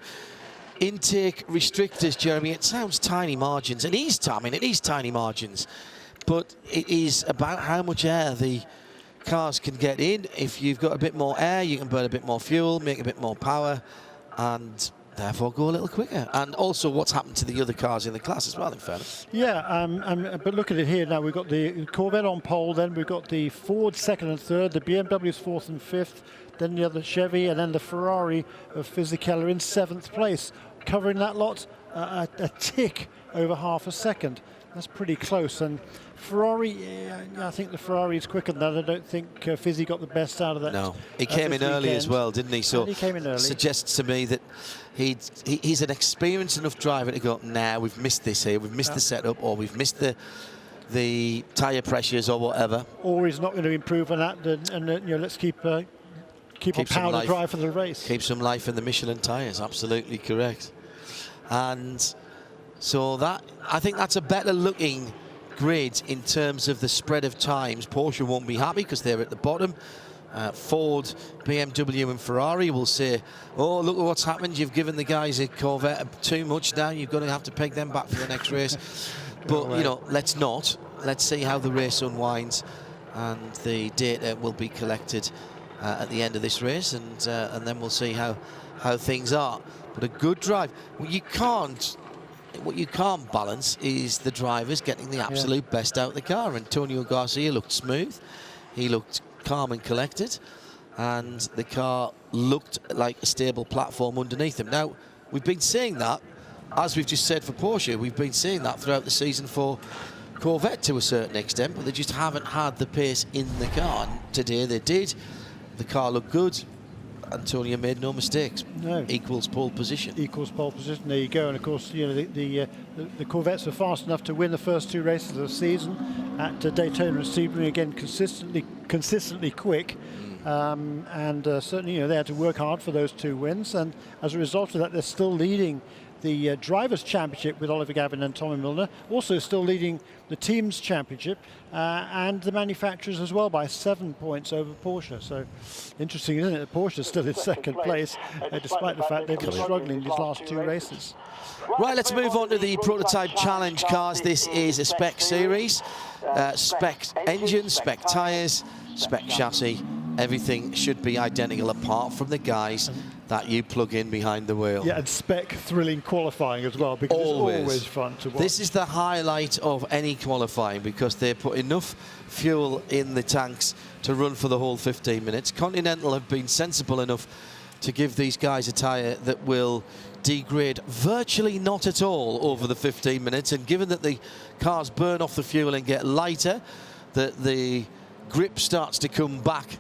intake restrictors, Jeremy. It sounds tiny margins. It is tiny margins. But it is about how much air the cars can get in. If you've got a bit more air, you can burn a bit more fuel, make a bit more power, and therefore go a little quicker. And also what's happened to the other cars in the class as well, in fairness. Yeah, but look at it here now. We've got the Corvette on pole, then we've got the Ford 2nd and 3rd, the BMW's 4th and 5th, then the other Chevy, and then the Ferrari of Fisichella in 7th place. Covering that lot, a tick over half a second. That's pretty close. And Ferrari, I think the Ferrari is quicker than that. I don't think Fizzy got the best out of that. No, he came in early as well, didn't he? So he came in early. Suggests to me that he's an experienced enough driver to go, nah, we've missed this here, we've missed the setup, or we've missed the tyre pressures or whatever. Or he's not going to improve on that, and you know, let's keep on power to drive for the race. Keep some life in the Michelin tyres, absolutely correct. And so that, I think that's a better looking grid in terms of the spread of times. Porsche won't be happy because they're at the bottom. Ford, BMW and Ferrari will say, oh, look at what's happened. You've given the guys a Corvette too much now. You're going to have to peg them back for the next race. But, you know, let's not. Let's see how the race unwinds, and the data will be collected at the end of this race, and then we'll see how things are. But a good drive. What you can't balance is the drivers getting the absolute best out of the car. Antonio Garcia looked smooth. He looked calm and collected, and the car looked like a stable platform underneath him. Now, we've been seeing that, as we've just said for Porsche, we've been seeing that throughout the season for Corvette to a certain extent, but they just haven't had the pace in the car. And today they did. The car looked good. Antonio made no mistakes. No. Equals pole position. Equals pole position. There you go. And of course, you know, the Corvettes were fast enough to win the first 2 races of the season at Daytona and Sebring. Again, consistently quick. Certainly, you know, they had to work hard for those 2 wins. And as a result of that, they're still leading the Drivers' Championship with Oliver Gavin and Tommy Milner. Also still leading the Teams' Championship and the manufacturers as well by 7 points over Porsche. So interesting, isn't it, that Porsche is still in 2nd place, despite the fact they've been struggling these last 2 races. Right, let's move on to the Prototype Challenge cars. This is a spec series. Spec engines, spec tyres, spec chassis. Everything should be identical apart from the guys that you plug in behind the wheel. Yeah, and spec thrilling qualifying as well, because it's always fun to watch. This is the highlight of any qualifying, because they put enough fuel in the tanks to run for the whole 15 minutes. Continental have been sensible enough to give these guys a tyre that will degrade virtually not at all over the 15 minutes, and given that the cars burn off the fuel and get lighter, that the grip starts to come back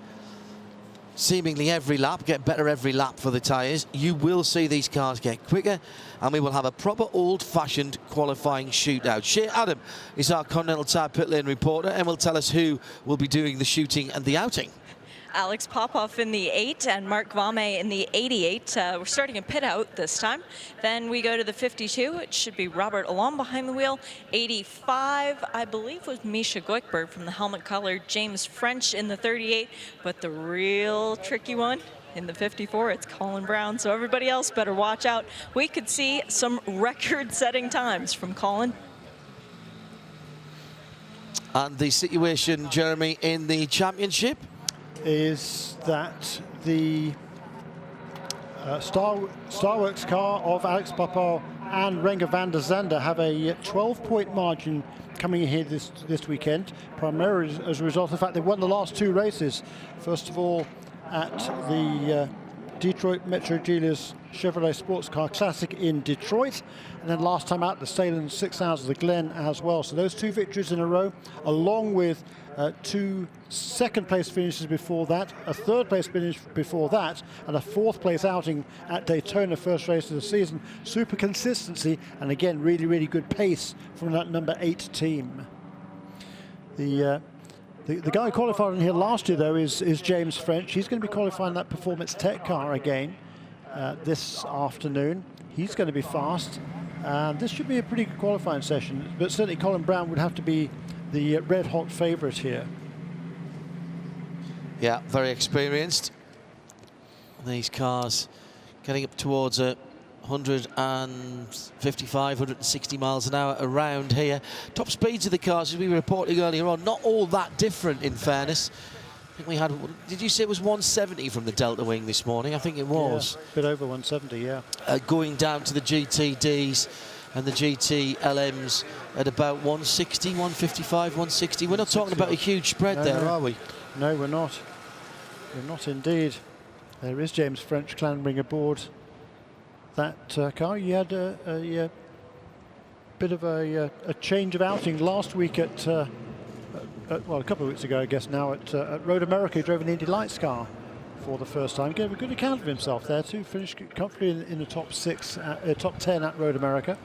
seemingly every lap, get better every lap for the tyres. You will see these cars get quicker, and we will have a proper old-fashioned qualifying shootout. Shea Adam is our Continental Tire pit lane reporter and will tell us who will be doing the shooting and the outing. Alex Popoff in the 8 and Mark Vame in the 88. We're starting a pit out this time. Then we go to the 52. It should be Robert Alon behind the wheel. 85, I believe, was Misha Goikberg from the helmet color. James French in the 38. But the real tricky one in the 54, it's Colin Brown. So everybody else better watch out. We could see some record-setting times from Colin. And the situation, Jeremy, in the championship is that the Starworks car of Alex Popoff and Renger van der Zande have a 12-point margin coming in here this weekend, primarily as a result of the fact they won the last 2 races. First of all, at the Detroit Metro Dealers Chevrolet Sports Car Classic in Detroit, and then last time out the Salem 6 Hours of the Glen as well. So those 2 victories in a row, along with 2 second-place finishes before that, a third-place finish before that, and a 4th-place outing at Daytona, first race of the season. Super consistency, and again, really, really good pace from that number 8 team. The guy who qualified in here last year, though, is James French. He's going to be qualifying that Performance Tech car again this afternoon. He's going to be fast. This should be a pretty good qualifying session, but certainly Colin Brown would have to be the red-hot favourite here. Yeah, very experienced. These cars getting up towards 155, 160 miles an hour around here. Top speeds of the cars, as we were reporting earlier on, not all that different in fairness. I think we had, did you say it was 170 from the Delta Wing this morning? I think it was. Yeah, a bit over 170, yeah. Going down to the GTDs and the GTLMs at about 160, 155, 160. We're not talking about a huge spread there, are we? No, we're not. We're not indeed. There is James French clambering aboard that car. He had a bit of a change of outing last week at well, a couple of weeks ago, I guess now, at Road America. He drove an Indy Lights car for the first time. Gave a good account of himself there too. Finished comfortably in the top 10 at Road America.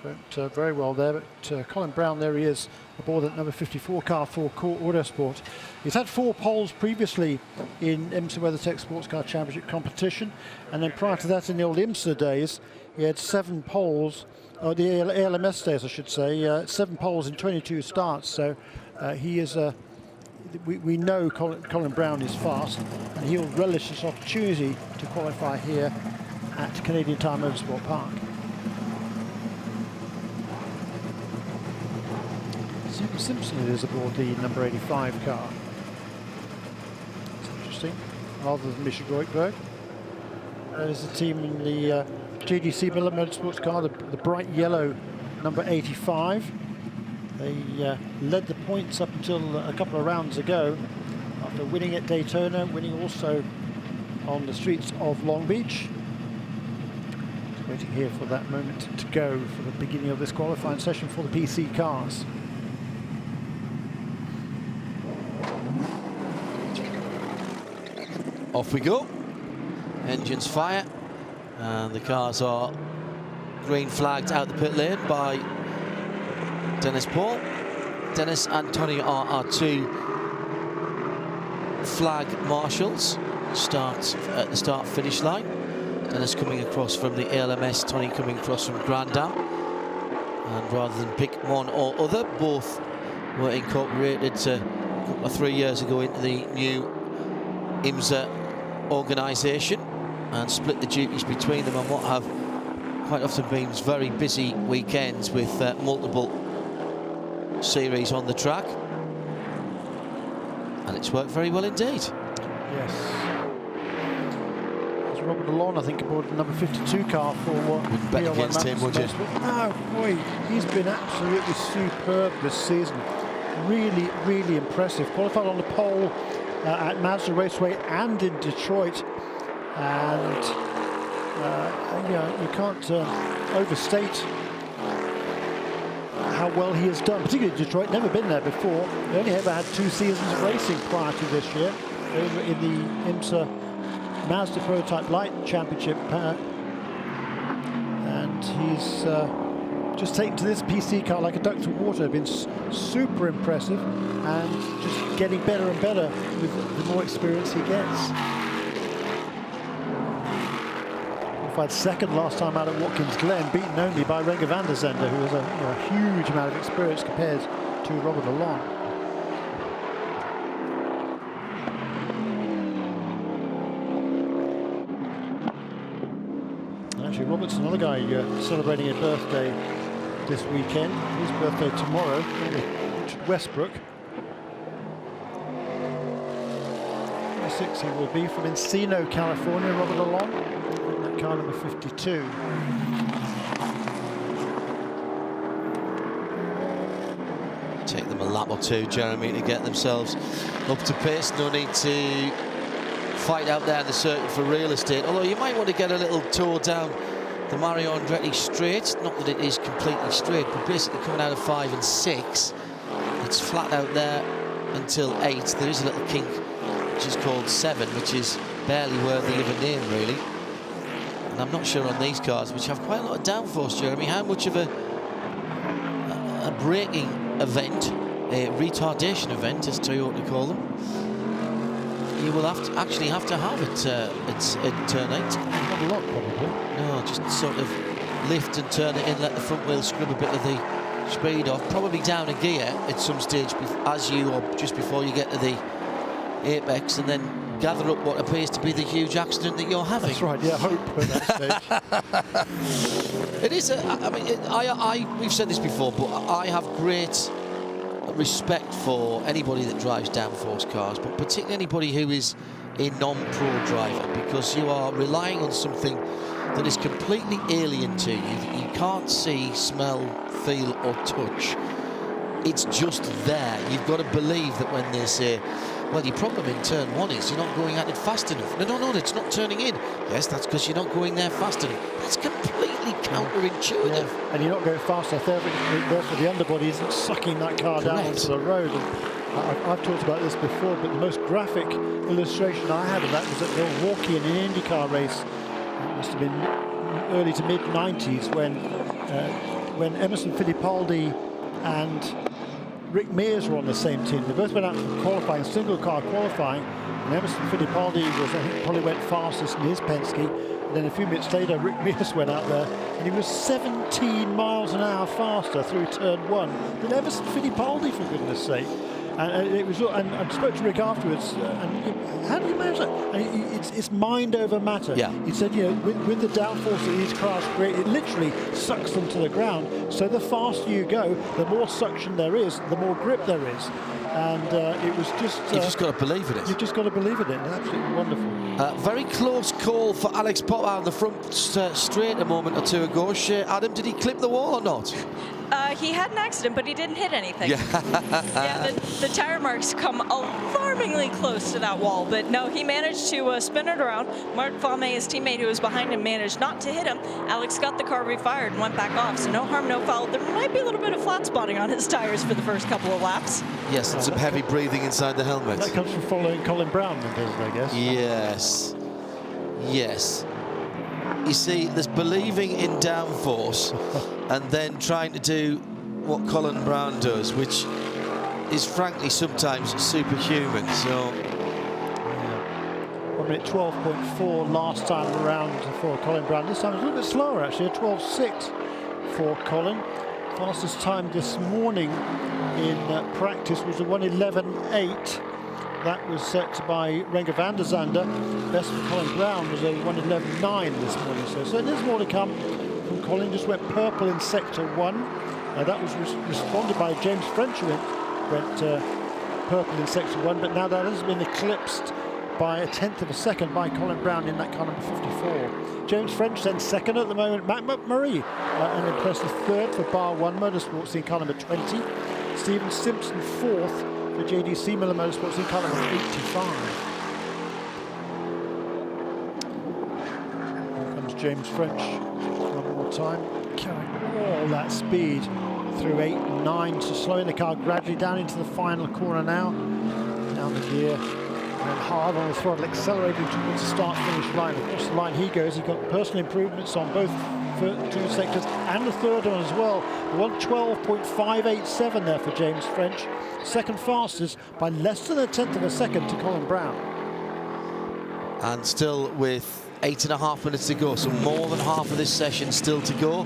Went very well there. But Colin Brown, there he is, aboard that number 54 car for Core Autosport. He's had 4 poles previously in IMSA WeatherTech Sports Car Championship competition, and then prior to that, in the old IMSA days, he had 7 poles, or the ALMS days, I should say, 7 poles in 22 starts. So he is we know Colin Brown is fast, and he'll relish this opportunity to qualify here at Canadian Tire Motorsport Park. Super Simpson is aboard the number 85 car. It's interesting, rather than Misha Goikberg. There's a team in the GDC Miller Motorsports car, the bright yellow number 85. They led the points up until a couple of rounds ago, after winning at Daytona, winning also on the streets of Long Beach. Just waiting here for that moment to go for the beginning of this qualifying session for the PC cars. Off we go. Engines fire, and the cars are green flagged out the pit lane by Dennis Paul. Dennis and Tony are our 2 flag marshals. Start at the start-finish line. Dennis coming across from the ALMS, Tony coming across from Grand Am. And rather than pick one or other, both were incorporated 3 years ago into the new IMSA organisation, and split the duties between them on what have quite often been very busy weekends with multiple series on the track, and it's worked very well indeed. Yes. There's Robert Alon, I think, aboard the number 52 car for Wouldn't bet against him, would you? No, boy, he's been absolutely superb this season. Really, really impressive. Qualified on the pole at Mazda Raceway and in Detroit, and you can't overstate how well he has done, particularly Detroit. Never been there before. He only ever had 2 seasons of racing prior to this year, over in the IMSA Mazda Prototype Light Championship, and he's just taken to this PC car like a duck to water. Been super impressive, and just getting better and better with the more experience he gets. Qualified second last time out at Watkins Glen, beaten only by Renger van der Zande, who has a huge amount of experience compared to Robert Alon. Actually, Robert's another guy celebrating a birthday this weekend. His birthday tomorrow, Richard Westbrook. 6 he will be, from Encino, California, Robert Alon. That car number 52. Take them a lap or two, Jeremy, to get themselves up to pace. No need to fight out there in the circuit for real estate, although you might want to get a little tour down the Mario Andretti straight. Not that it is completely straight, but basically coming out of 5 and 6, it's flat out there until 8. There is a little kink which is called 7, which is barely worthy of a name, really. And I'm not sure on these cars, which have quite a lot of downforce, Jeremy, how much of a braking event, a retardation event, as Toyota call them, you will actually have to have it at turn 8. Not a lot, probably. No, just sort of lift and turn it in, let the front wheel scrub a bit of the speed off, probably down a gear at some stage as you, or just before you get to the apex, and then gather up what appears to be the huge accident that you're having. That's right, yeah, hope at that stage. It is, I mean, we've said this before, but I have great respect for anybody that drives downforce cars, but particularly anybody who is a non-pro driver, because you are relying on something that is completely alien to you, that you can't see, smell, feel or touch. It's just there. You've got to believe that when they say, well, your problem in turn 1 is you're not going at it fast enough. No, it's not turning in. Yes, that's because you're not going there fast enough. That's completely counterintuitive. Yeah. And you're not going fast enough. Therefore, the underbody isn't sucking that car down onto the road. And I've talked about this before, but the most graphic illustration I had of that was at Milwaukee in an IndyCar race. It must have been early to mid 90s when Emerson Fittipaldi and Rick Mears were on the same team. They both went out for qualifying, single car qualifying, and Emerson Fittipaldi was, I think, probably went fastest in his Penske. And then a few minutes later, Rick Mears went out there, and he was 17 miles an hour faster through turn 1 than Emerson Fittipaldi, for goodness sake. And it was, and I spoke to Rick afterwards, and how do you manage that? And it's mind over matter. Yeah. He said, you know, with the downforce that these cars create, it literally sucks them to the ground. So the faster you go, the more suction there is, the more grip there is. And it was just... You've just got to believe in it. You've just got to believe in it. It's absolutely wonderful. Very close call for Alex Potter on the front straight a moment or two ago. Adam, did he clip the wall or not? He had an accident, but he didn't hit anything. Yeah, the tire marks come alarmingly close to that wall, but no, he managed to spin it around. Mark Fame, his teammate who was behind him, managed not to hit him. Alex got the car refired and went back off, so no harm, no foul. There might be a little bit of flat spotting on his tires for the first couple of laps. Yes, and some heavy breathing inside the helmet. That comes from following Colin Brown, I guess. Yes. You see, there's believing in downforce and then trying to do what Colin Brown does, which is frankly sometimes superhuman. So, 1 minute 12.4 last time around for Colin Brown. This time it's a little bit slower, actually, a 12.6 for Colin. Fastest time this morning in practice was a 1:11.8. That was set by Renger van der Zande. Best for Colin Brown was a 1:11.9 this morning. So there's more to come from Colin. Just went purple in sector 1. That was responded by James French, who went purple in sector 1. But now that has been eclipsed by a 1/10 of a second by Colin Brown in that car number 54. James French then second at the moment. Matt McMurray, an impressive third for Bar 1 Motorsports in car number 20. Stephen Simpson fourth for JDC Miller Motorsports in car number 85. Here comes James French one more time, carrying all that speed through 8 and 9, so slowing the car gradually down into the final corner now. Down the gear, and then hard on the throttle, accelerating towards the start-finish line. Across the line he goes. He got personal improvements on both two sectors and the third one as well. 1:12.587 there for James French. Second fastest by less than 1/10 of a second to Colin Brown. And still with 8.5 minutes to go, so more than half of this session still to go.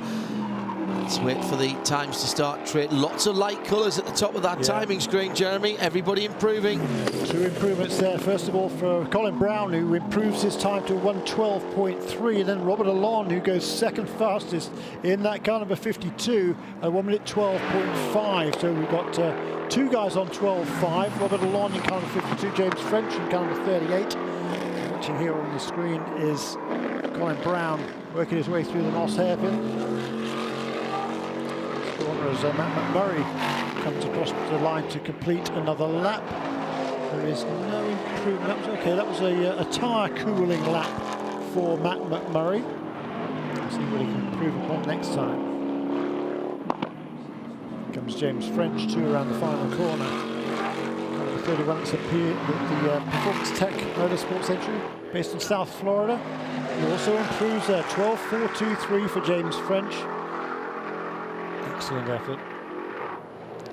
Let's wait for the times to start. Lots of light colours at the top of that timing screen, Jeremy. Everybody improving. 2 improvements there. First of all for Colin Brown, who improves his time to 1:12.3, and then Robert Alon, who goes second fastest in that car number 52 at 1:12.5. So we've got 2 guys on 12.5. Robert Alon in car number 52, James French in car number 38. Watching here on the screen is Colin Brown working his way through the Moss hairpin. As Matt McMurray comes across the line to complete another lap. There is no improvement. That was okay. That was a tyre cooling lap for Matt McMurray. Let's see what he can improve upon next time. Here comes James French too around the final corner. Number 31 that's appeared with the Performance Tech Motorsports entry based in South Florida. He also improves there. 12.423 for James French. Excellent effort.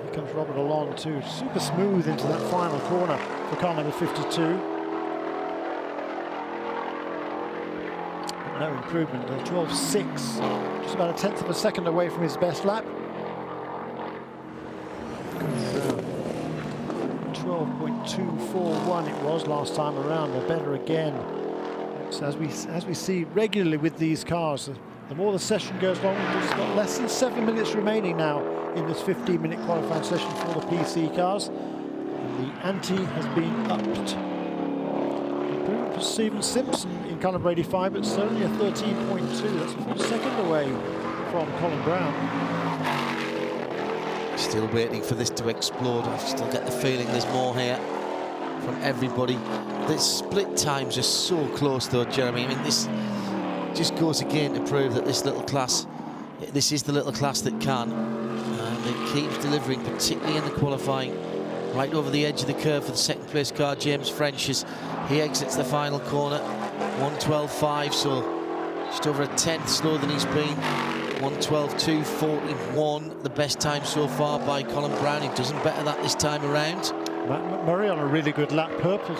Here comes Robert Alon too, super smooth into that final corner for car number 52. But no improvement, 12.6, just about 1/10 of a second away from his best lap. 12.241 it was last time around, but better again. So as we see regularly with these cars, the more the session goes long, it's got less than 7 minutes remaining now in this 15-minute qualifying session for the PC cars. And the ante has been upped. Improvement for Stephen Simpson in car number 85, but it's only a 13.2. That's a full second away from Colin Brown. Still waiting for this to explode. I still get the feeling there's more here from everybody. The split times are so close though, Jeremy. I mean, this just goes again to prove that this is the little class that can, and it keeps delivering, particularly in the qualifying, right over the edge of the curve for the second place car, James French, as he exits the final corner. 1:12.5, so just over 1/10 slower than he's been. 1:12.241, the best time so far by Colin Brown. He doesn't better that this time around. Matt McMurray on a really good lap, purple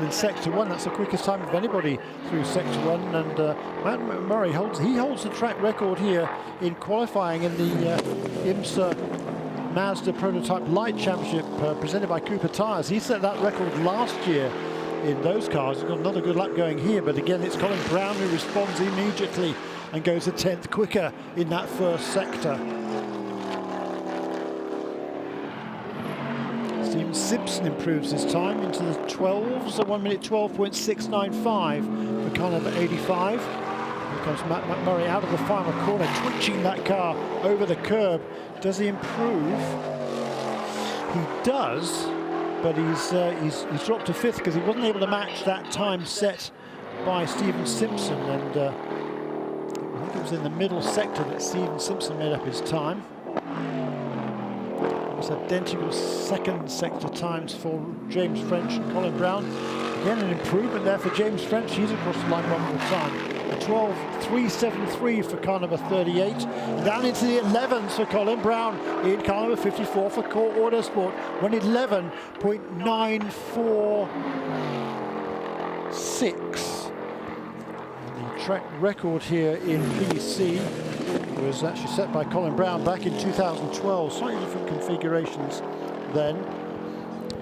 in sector 1. That's the quickest time of anybody through sector 1. And Matt McMurray holds the track record here in qualifying in the IMSA Mazda Prototype Light Championship presented by Cooper Tires. He set that record last year in those cars. He's got another good lap going here, but again it's Colin Brown who responds immediately and goes 1/10 quicker in that first sector. Stephen Simpson improves his time into the 12s at 1:12.695 for car number 85. Here comes Matt McMurray out of the final corner, twitching that car over the curb. Does he improve? He does, but he's dropped to 5th because he wasn't able to match that time set by Stephen Simpson, and I think it was in the middle sector that Stephen Simpson made up his time. It's identical second sector times for James French and Colin Brown. Again, an improvement there for James French. He's across the line one more time. A 12.373 for car number 38. Down into the 11s for Colin Brown in car number 54 for Core Autosport. 1:11.946. The track record here in PC was actually set by Colin Brown back in 2012. Slightly different configurations then.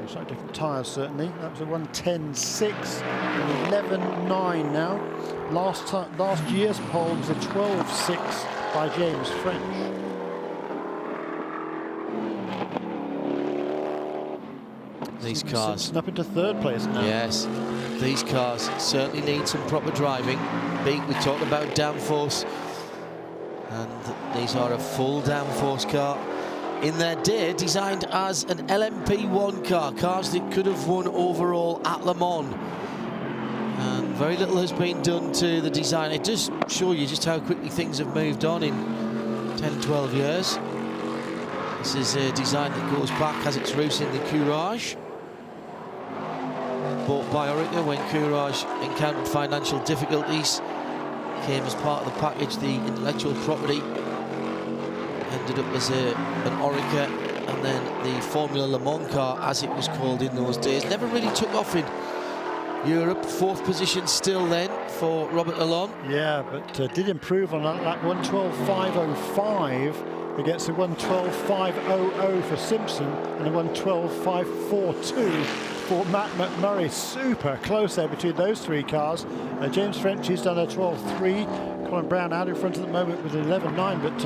Slightly different tyres certainly. That was a 1:10.6 and 11.9 now. Last year's pole was a 12.6 by James French. These cars up into 3rd place now. Yes, these cars certainly need some proper driving. We talked about downforce, and these are a full downforce car. In their day, designed as an LMP1 car, cars that could have won overall at Le Mans. And very little has been done to the design. It does show you just how quickly things have moved on in 10, 12 years. This is a design that goes back, has its roots in the Courage. Bought by Orica when Courage encountered financial difficulties. Came as part of the package, the intellectual property. Ended up as an Orica, and then the Formula Le Mans car, as it was called in those days. Never really took off in Europe. 4th position still then for Robert Lalonde. Yeah, but did improve on that 1:12.505 against the 1:12.500 for Simpson and the 1:12.542 for Matt McMurray. Super close there between those 3 cars. James French, he's done a 12.3. Colin Brown out in front at the moment with 11.9, but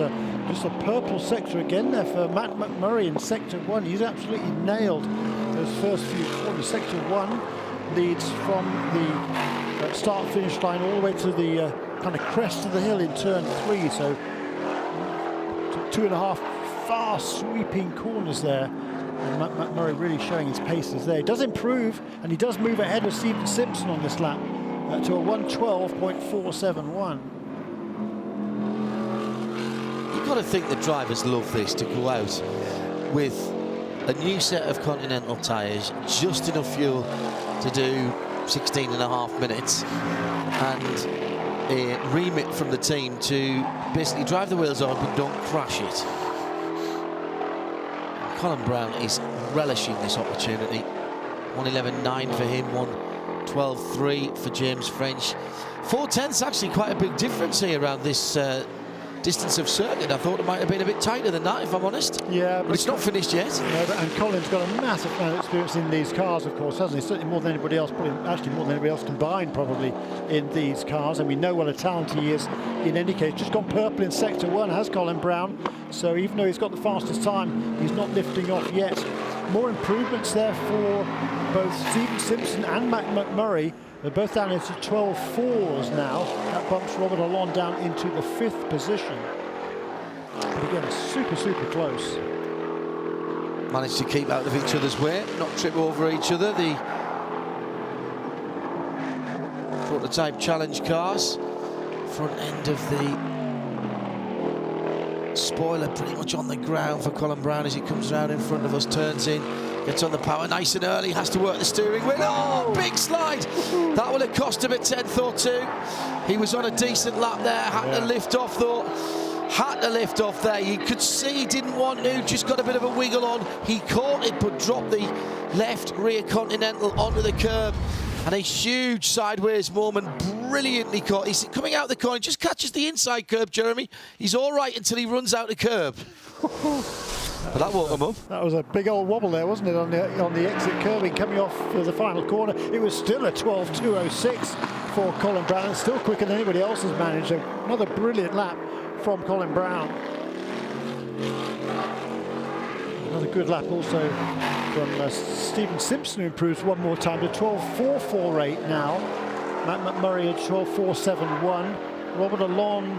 just a purple sector again there for Matt McMurray in sector 1. He's absolutely nailed those first few corners. Sector 1 leads from the start-finish line all the way to the kind of crest of the hill in turn 3, so 2.5 fast sweeping corners there. And Matt McMurray really showing his paces there. He does improve, and he does move ahead of Stephen Simpson on this lap to a 1:12.471. You've got to think the drivers love this, to go out with a new set of Continental tyres, just enough fuel to do 16.5 minutes, and a remit from the team to basically drive the wheels on but don't crash it. And Colin Brown is relishing this opportunity. 1:11.9 for him, 1:12.3 for James French. 4/10's actually quite a big difference here around this distance of circuit. I thought it might have been a bit tighter than that, if I'm honest. Yeah, but it's not finished yet. No, and Colin's got a massive amount of experience in these cars, of course, hasn't he? Certainly more than anybody else, actually more than anybody else combined, probably, in these cars. And we know what a talent he is in any case. Just gone purple in sector 1, has Colin Brown. So even though he's got the fastest time, he's not lifting off yet. More improvements there for both Stephen Simpson and Matt McMurray. They're both down into 12.4s now. That bumps Robert Lalonde down into the 5th position. But again, super close. Managed to keep out of each other's way, not trip over each other. The prototype challenge cars, front end of the spoiler pretty much on the ground for Colin Brown as he comes around in front of us, turns in, gets on the power nice and early, has to work the steering wheel. Oh, big slide! That would have cost him a 10th or 2. He was on a decent lap there, had to lift off though. Had to lift off there. You could see he didn't want to, just got a bit of a wiggle on. He caught it but dropped the left rear Continental onto the curb. And a huge sideways moment, brilliantly caught. He's coming out the corner, just catches the inside curb, Jeremy. He's all right until he runs out the curb. But that woke him up. That was a big old wobble there, wasn't it, on the exit curbing coming off for the final corner. It was still a 12.206 for Colin Brown. It's still quicker than anybody else has managed. Another brilliant lap from Colin Brown. Another good lap also from Stephen Simpson, who improves one more time to 12.448 now. Matt McMurray at 12.471. Robert Lalonde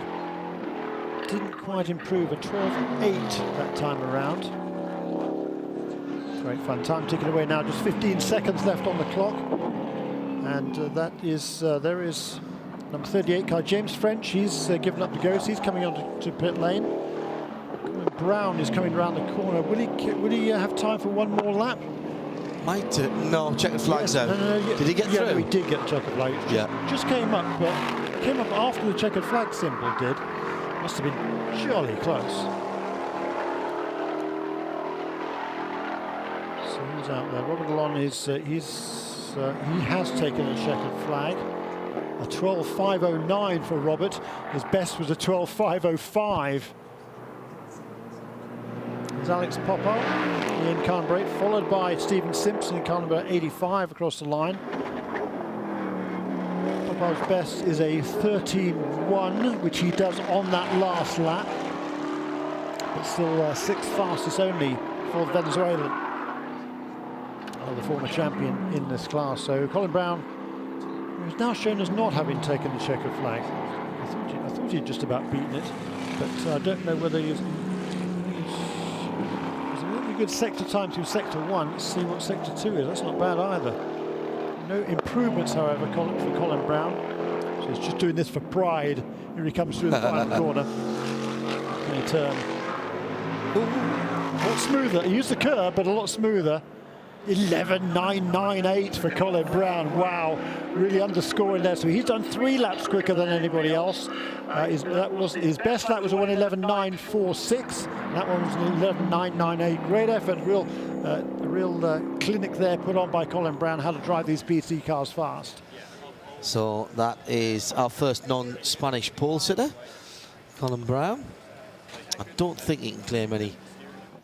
didn't quite improve, a 12.8 that time around. Great fun. Time ticking away now, just 15 seconds left on the clock. And that is, there is number 38 car, James French. He's given up the ghost. He's coming on to pit lane. Brown is coming around the corner. Will he have time for one more lap? Might no, checkered flags out. No, did he get through? No, he did get the checkered flag. Just came up, but came up after the checkered flag symbol did. Must have been jolly close. So he's out there. Robert Lalonde is he has taken a checkered flag. A 12.509 for Robert. His best was a 12.505. There's Alex Poppel, Ian Carnbrake, followed by Stephen Simpson in car number 85 across the line. Poppel's best is a 13.1, which he does on that last lap. But still 6th fastest only for the Venezuelan, the former champion in this class. So Colin Brown is now shown as not having taken the checkered flag. I thought he'd just about beaten it, but I don't know whether he's a really good sector time through sector 1. Let's see what sector 2 is. That's not bad either. No improvements, however, for Colin Brown. So he's just doing this for pride. Here he comes through the final corner. In a turn. A lot smoother. He used the curb, but a lot smoother. 11.998 for Colin Brown. Wow, really underscoring there. So he's done 3 laps quicker than anybody else. His best lap was a 1:11.946. That one was an 11.998. Great effort. Real clinic there put on by Colin Brown, how to drive these PC cars fast. So that is our first non-Spanish pole sitter, Colin Brown. I don't think he can claim any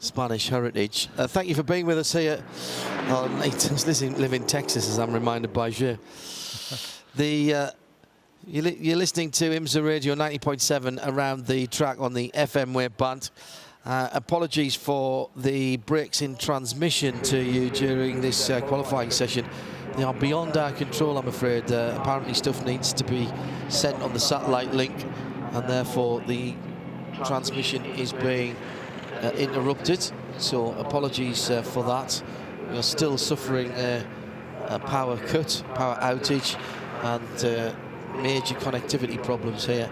Spanish heritage. Thank you for being with us here. I just live in Texas, as I'm reminded by Jay. You're listening to IMSA Radio 90.7 around the track on the FM wave band. Apologies for the breaks in transmission to you during this qualifying session. They are beyond our control, I'm afraid. Apparently stuff needs to be sent on the satellite link, and therefore the transmission is being interrupted. So apologies for that. We are still suffering a power cut, power outage, and major connectivity problems here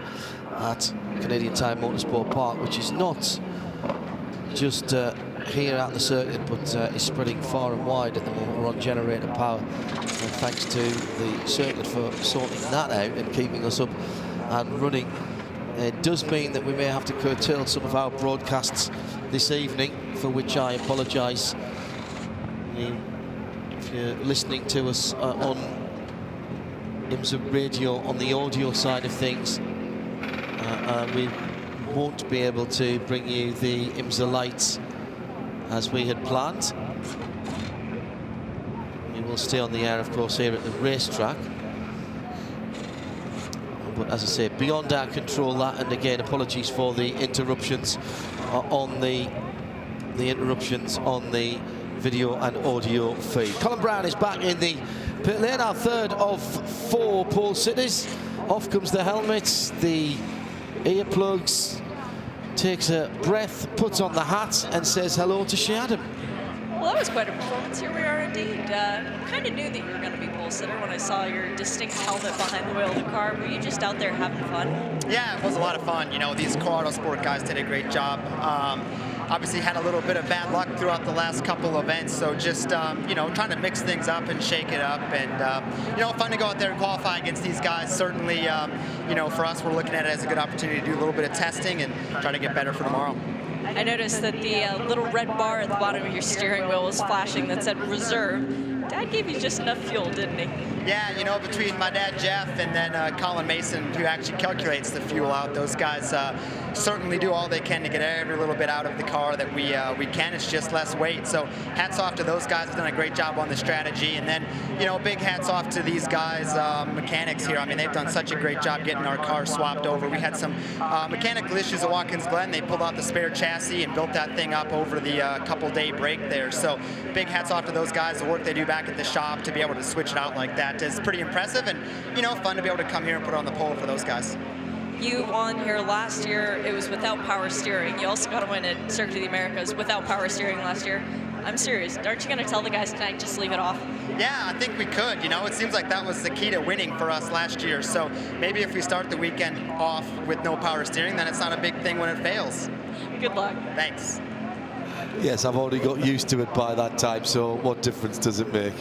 at Canadian Tire Motorsport Park, which is not just here at the circuit, but is spreading far and wide at the moment. We're on generator power, and thanks to the circuit for sorting that out and keeping us up and running. It does mean that we may have to curtail some of our broadcasts this evening, for which I apologise. If you're listening to us on IMSA Radio on the audio side of things, we won't be able to bring you the IMSA lights as we had planned. We will stay on the air, of course, here at the racetrack. But as I say, beyond our control that, and again, apologies for the interruptions on the interruptions on the video and audio feed. Colin Brown is back in the pit lane, our third of 4 pole sitters. Off comes the helmets, the earplugs, takes a breath, puts on the hat, and says hello to Shea Adam. Well, that was quite a performance. Here we are indeed. Kind of knew that you were going to be pole sitter when I saw your distinct helmet behind the wheel of the car. Were you just out there having fun? Yeah, it was a lot of fun. You know, these Colorado Sport guys did a great job. Obviously had a little bit of bad luck throughout the last couple events, so just you know, trying to mix things up and shake it up, and you know, fun to go out there and qualify against these guys. Certainly, you know, for us, we're looking at it as a good opportunity to do a little bit of testing and try to get better for tomorrow. I noticed that the little red bar at the bottom of your steering wheel was flashing that said reserve. Dad gave you just enough fuel, didn't he? Yeah, you know, between my dad Jeff and then Colin Mason, who actually calculates the fuel out, those guys certainly do all they can to get every little bit out of the car that we can. It's just less weight. So hats off to those guys. Have done a great job on the strategy. And then, you know, big hats off to these guys, mechanics here. I mean, they've done such a great job getting our car swapped over. We had some mechanical issues at Watkins Glen. They pulled out the spare chassis and built that thing up over the couple-day break there. So big hats off to those guys. The work they do back at the shop to be able to switch it out like that is pretty impressive, and you know, fun to be able to come here and put on the pole for those guys. You won here last year. It was without power steering. You also got to win at Circuit of the Americas without power steering last year. I'm serious. Aren't you going to tell the guys tonight just leave it off? Yeah, I think we could. You know, it seems like that was the key to winning for us last year. So maybe if we start the weekend off with no power steering, then it's not a big thing when it fails. Good luck. Thanks. Yes, I've already got used to it by that time, so what difference does it make?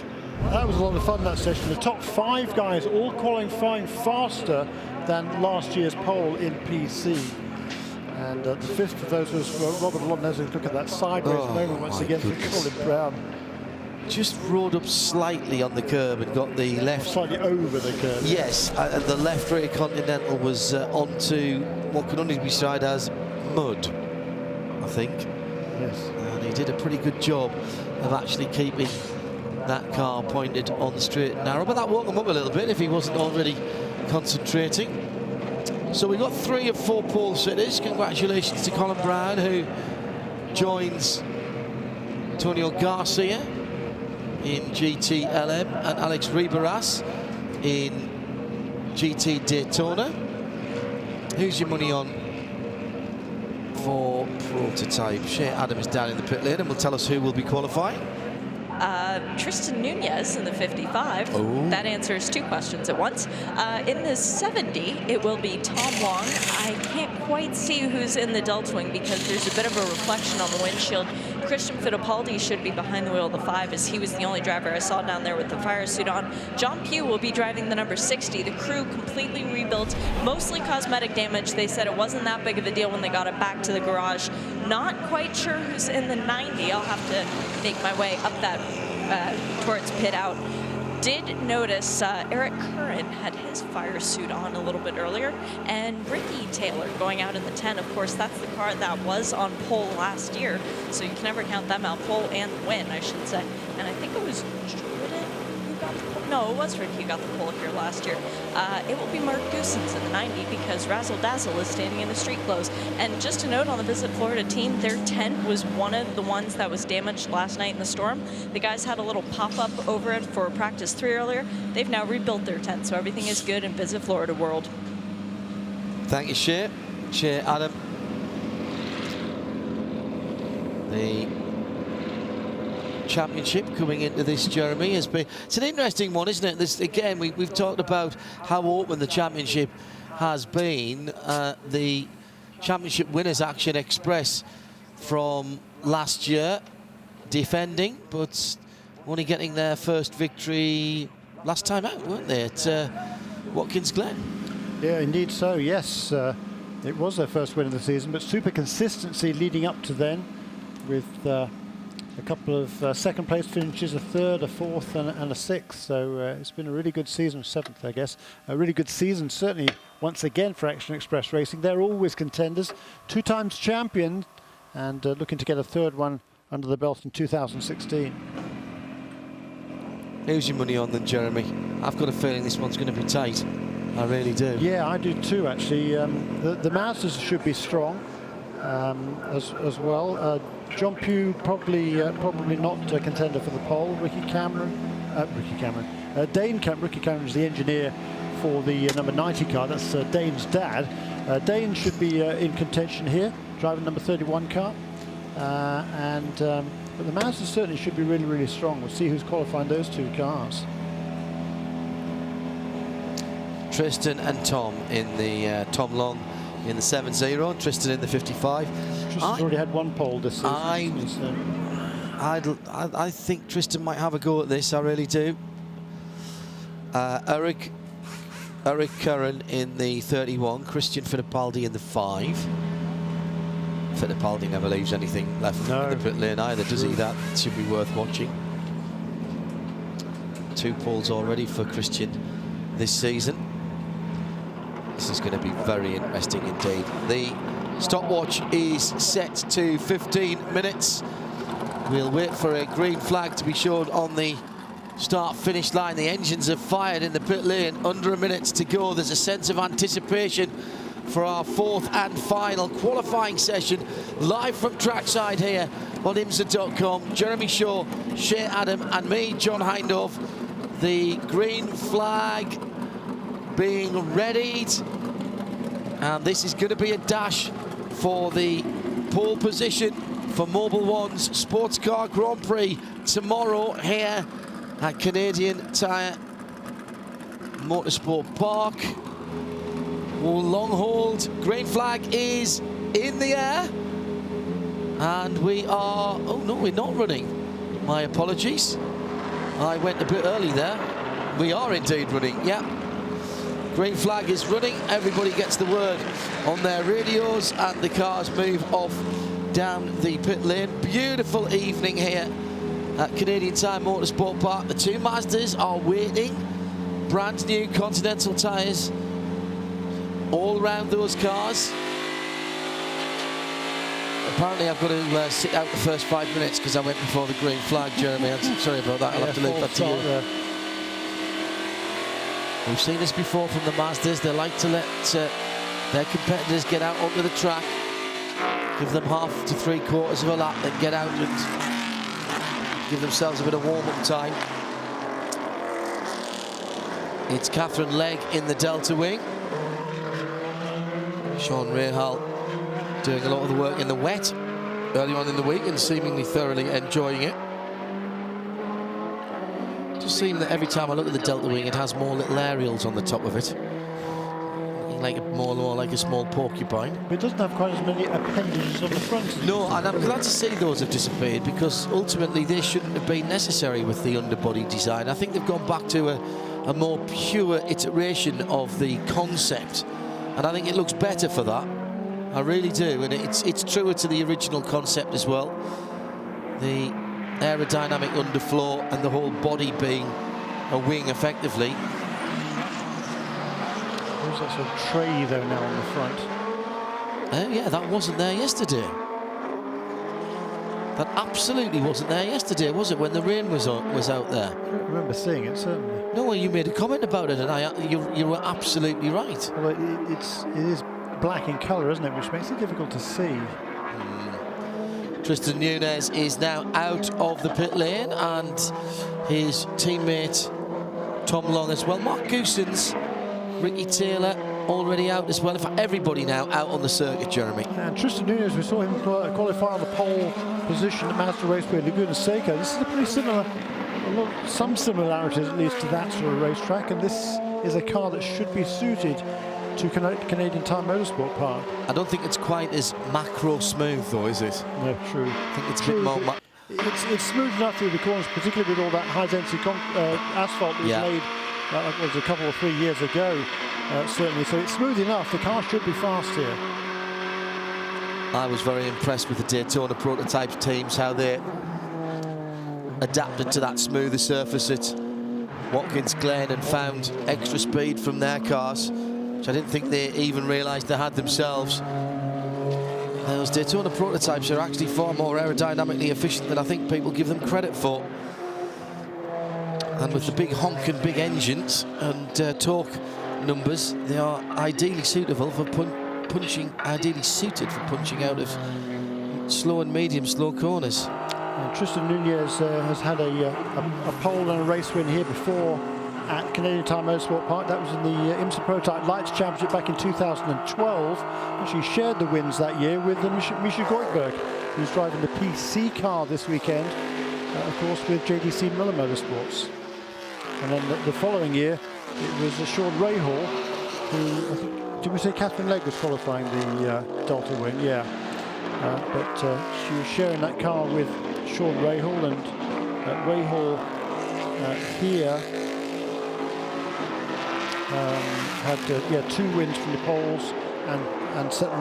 That was a lot of fun, that session. The top 5 guys all qualifying faster than last year's pole in PC. And the 5th of those was Robert London. Look at that sideways moment once again for Colin Brown. Just rode up slightly on the curb and got the left... Slightly over the curb. Yes, and the left rear Continental was onto what can only be described as mud, I think. Yes. And he did a pretty good job of actually keeping that car pointed on the straight and narrow, but that woke him up a little bit if he wasn't already concentrating. So we've got 3 of 4 pole sitters. Congratulations to Colin Brown, who joins Antonio Garcia in GTLM and Alex Riberas in GT Daytona. Who's your money on for prototype? Shea Adam is down in the pit lane and will tell us who will be qualifying. Tristan Nunez in the 55. Oh. That answers 2 questions at once. In the 70, it will be Tom Long. I can't quite see who's in the Delta Wing because there's a bit of a reflection on the windshield. Christian Fittipaldi should be behind the wheel of the 5, as he was the only driver I saw down there with the fire suit on. John Pugh will be driving the number 60. The crew completely rebuilt, mostly cosmetic damage. They said it wasn't that big of a deal when they got it back to the garage. Not quite sure who's in the 90. I'll have to make my way up that towards pit out. Did notice Eric Curran had his fire suit on a little bit earlier, and Ricky Taylor going out in the 10. Of course, that's the car that was on pole last year, so you can never count them out. Pole and win, I should say. And I think it was Jordan who got the pole. No, it was Ricky who got the pole here last year. It will be Mark Goosens in the 90 because Razzle Dazzle is standing in the street clothes. And just a note on the Visit Florida team, their tent was one of the ones that was damaged last night in the storm. The guys had a little pop-up over it for practice 3 earlier. They've now rebuilt their tent, so everything is good in Visit Florida world. Thank you, Shea Adam. The championship coming into this, Jeremy, has been, it's an interesting one, isn't it? This, again, we've talked about how open the championship has been. The championship winners, Action Express, from last year, defending, but only getting their first victory last time out, weren't they, at Watkins Glen? Yeah, indeed so, yes. It was their first win of the season, but super consistency leading up to then, with a couple of second place finishes, a third, a fourth, and a sixth. So it's been a really good season, 7th, I guess. A really good season, certainly, once again, for Action Express Racing. They're always contenders, 2 times champion, and looking to get a 3rd one under the belt in 2016. Who's your money on then, Jeremy? I've got a feeling this one's going to be tight. I really do. Yeah, I do too, actually. The Mazdas should be strong as well. John Pugh probably not a contender for the pole. Ricky Cameron. Ricky Cameron is the engineer for the number 90 car. That's Dane's dad. Dane should be in contention here, driving number 31 car. But the Mazda certainly should be really, really strong. We'll see who's qualifying those 2 cars. Tristan and Tom in the Tom Long in the 7-0, Tristan in the 55. Tristan's already had 1 pole this season. I think Tristan might have a go at this. I really do. Eric Curran in the 31, Christian Fittipaldi in the 5. Fittipaldi never leaves anything left in the pit lane either, does he? That should be worth watching. 2 poles already for Christian this season. This is going to be very interesting indeed. The stopwatch is set to 15 minutes. We'll wait for a green flag to be shown on the start-finish line. The engines have fired in the pit lane. Under a minute to go. There's a sense of anticipation for our 4th and final qualifying session, live from trackside here on IMSA.com. Jeremy Shaw, Shea Adam and me, John Hindhaugh. The green flag being readied, and this is going to be a dash for the pole position for Mobil 1's SportsCar Grand Prix tomorrow here at Canadian Tire Motorsport Park. Long hold, green flag is in the air, and we are, oh no, we're not running. My apologies. I went a bit early there. We are indeed running, yeah. Green flag is running, everybody gets the word on their radios, and the cars move off down the pit lane. Beautiful evening here at Canadian Tire Motorsport Park. The 2 Mazdas are waiting. Brand new Continental tyres all around those cars. Apparently I've got to sit out the first 5 minutes because I went before the green flag, Jeremy. I'm sorry about that, I'll have to leave that to you. We've seen this before from the Mazdas. They like to let their competitors get out onto the track, give them 1/2 to 3/4 of a lap, then get out and give themselves a bit of warm-up time. It's Catherine Legg in the Delta Wing. Sean Rahal doing a lot of the work in the wet early on in the week and seemingly thoroughly enjoying it. It does seem that every time I look at the Delta Wing, it has more little aerials on the top of it. looking like more and more like a small porcupine. It doesn't have quite as many appendages on the front. No, and I'm glad to see those have disappeared, because ultimately they shouldn't have been necessary with the underbody design. I think they've gone back to a more pure iteration of the concept, and I think it looks better for that. I really do, and it's truer to the original concept as well. The aerodynamic underfloor and the whole body being a wing effectively. There's that sort of tray though now on the front. Oh yeah, that wasn't there yesterday. That absolutely wasn't there yesterday, was it, when the rain was out there? I don't remember seeing it, certainly. No, well, you made a comment about it, and you were absolutely right. Well, it is black in colour, isn't it, which makes it difficult to see. Tristan Nunez is now out of the pit lane, and his teammate Tom Long as well. Mark Goosens, Ricky Taylor already out as well. In fact, everybody now out on the circuit, Jeremy. And Tristan Nunez, we saw him qualify on the pole position at Mazda Raceway Laguna Seca. This is a pretty similar, some similarities at least to that sort of racetrack, and this is a car that should be suited to Canadian Tire Motorsport Park. I don't think it's quite as macro smooth though, is it? No, true. I think it's a bit more... It's smooth enough through the corners, particularly with all that high-density asphalt that was laid was a couple or 3 years ago, certainly. So it's smooth enough. The car should be fast here. I was very impressed with the Daytona prototypes teams, how they adapted to that smoother surface at Watkins Glen and found extra speed from their cars, which I didn't think they even realised they had themselves. Those Daytona prototypes are actually far more aerodynamically efficient than I think people give them credit for. And with the big honk and big engines and torque numbers, they are ideally suitable for punching out of slow and medium slow corners. And Tristan Nunez has had a pole and a race win here before at Canadian Tire Motorsport Park. That was in the IMSA Prototype Lights Championship back in 2012. Actually shared the wins that year with Misha Goldberg, who's driving the PC car this weekend, of course, with JDC Miller Motorsports. And then the following year, it was Sean Rahal, who, I think, did we say Catherine Legg was qualifying the Delta wing? Yeah. But she was sharing that car with Sean Rahal, and Rahal here had 2 wins from the poles and set the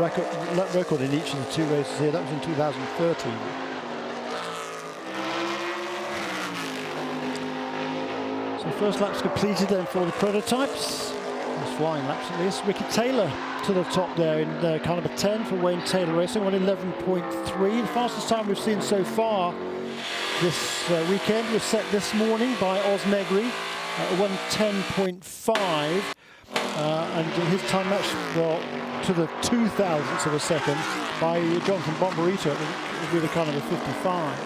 record in each of the 2 races here. That was in 2013. So first lap's completed then for the prototypes. There's flying laps at least. Ricky Taylor to the top there in car number 10 for Wayne Taylor Racing, 1:11.3. The fastest time we've seen so far this weekend was set this morning by Oz Negri, 1:10.5. And his time matched to the 2,000ths of a second by Jonathan Bomberito with a car number 55.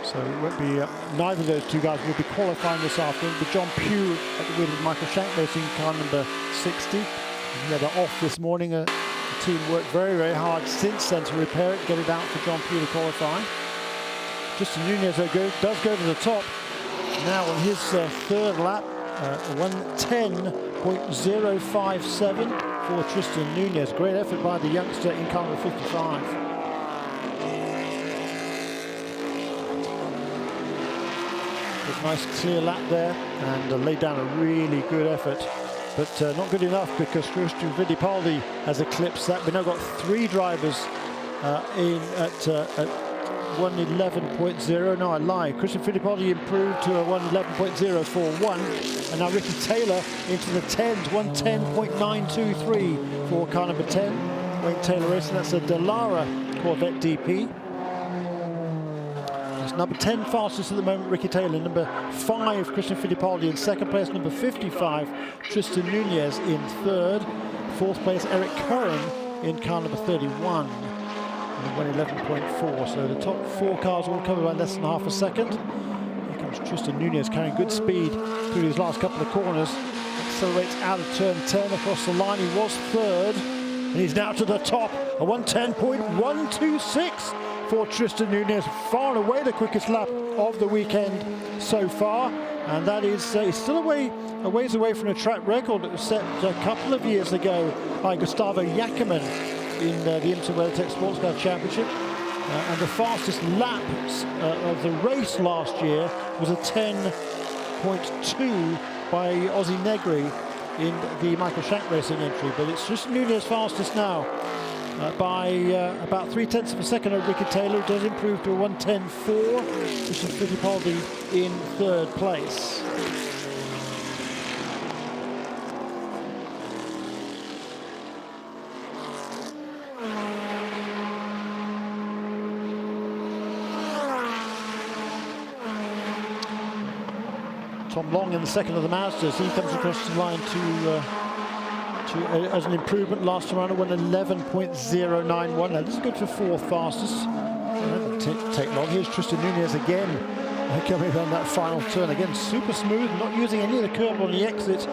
So it won't be neither of those 2 guys will be qualifying this afternoon. But John Pugh at the wheel of Michael Shank Racing, car number 60. He had it off this morning. The team worked very, very hard since then to repair it, get it out for John Pugh to qualify. Tristan Nunez does go to the top now on his 3rd lap. 1:10.057 for Tristan Nunez. Great effort by the youngster in car number 55. Nice clear lap there, and laid down a really good effort, but not good enough because Christian Fittipaldi has eclipsed that. We've now got 3 drivers in at 1:11.0. No, I lied. Christian Fittipaldi improved to a 1:11.041, and now Ricky Taylor into the 10s, 1:10.923 for car number 10. Wayne Taylor Racing. That's a Dallara Corvette DP. Number 10 fastest at the moment, Ricky Taylor. Number 5, Christian Fittipaldi in 2nd place. Number 55, Tristan Nunez in 3rd. 4th place, Eric Curran in car number 31. 1:11.4. So the top 4 cars all covered by less than half a second. Here comes Tristan Nunez carrying good speed through these last couple of corners. Accelerates out of turn 10 across the line. He was 3rd, and he's now to the top. A 1:10.126. for Tristan Nunez, far and away the quickest lap of the weekend so far. and that is it's still a ways away from a track record that was set a couple of years ago by Gustavo Jackermann in the IMSA WeatherTech SportsCar Championship. And the fastest lap of the race last year was a 10.2 by Ozzy Negri in the Michael Shank Racing entry. But it's Tristan Nunez fastest now by about 0.3 of a second over Ricky Taylor. It does improve to a 1:10.4, which is Fittipaldi in third place. Tom Long in the second of the Mazdas. He comes across the line as an improvement. Last time around it went 11.091. Now this is good for fourth fastest. That didn't take long. Here's Tristan Nunez again coming around that final turn. Again, super smooth, not using any of the curb on the exit.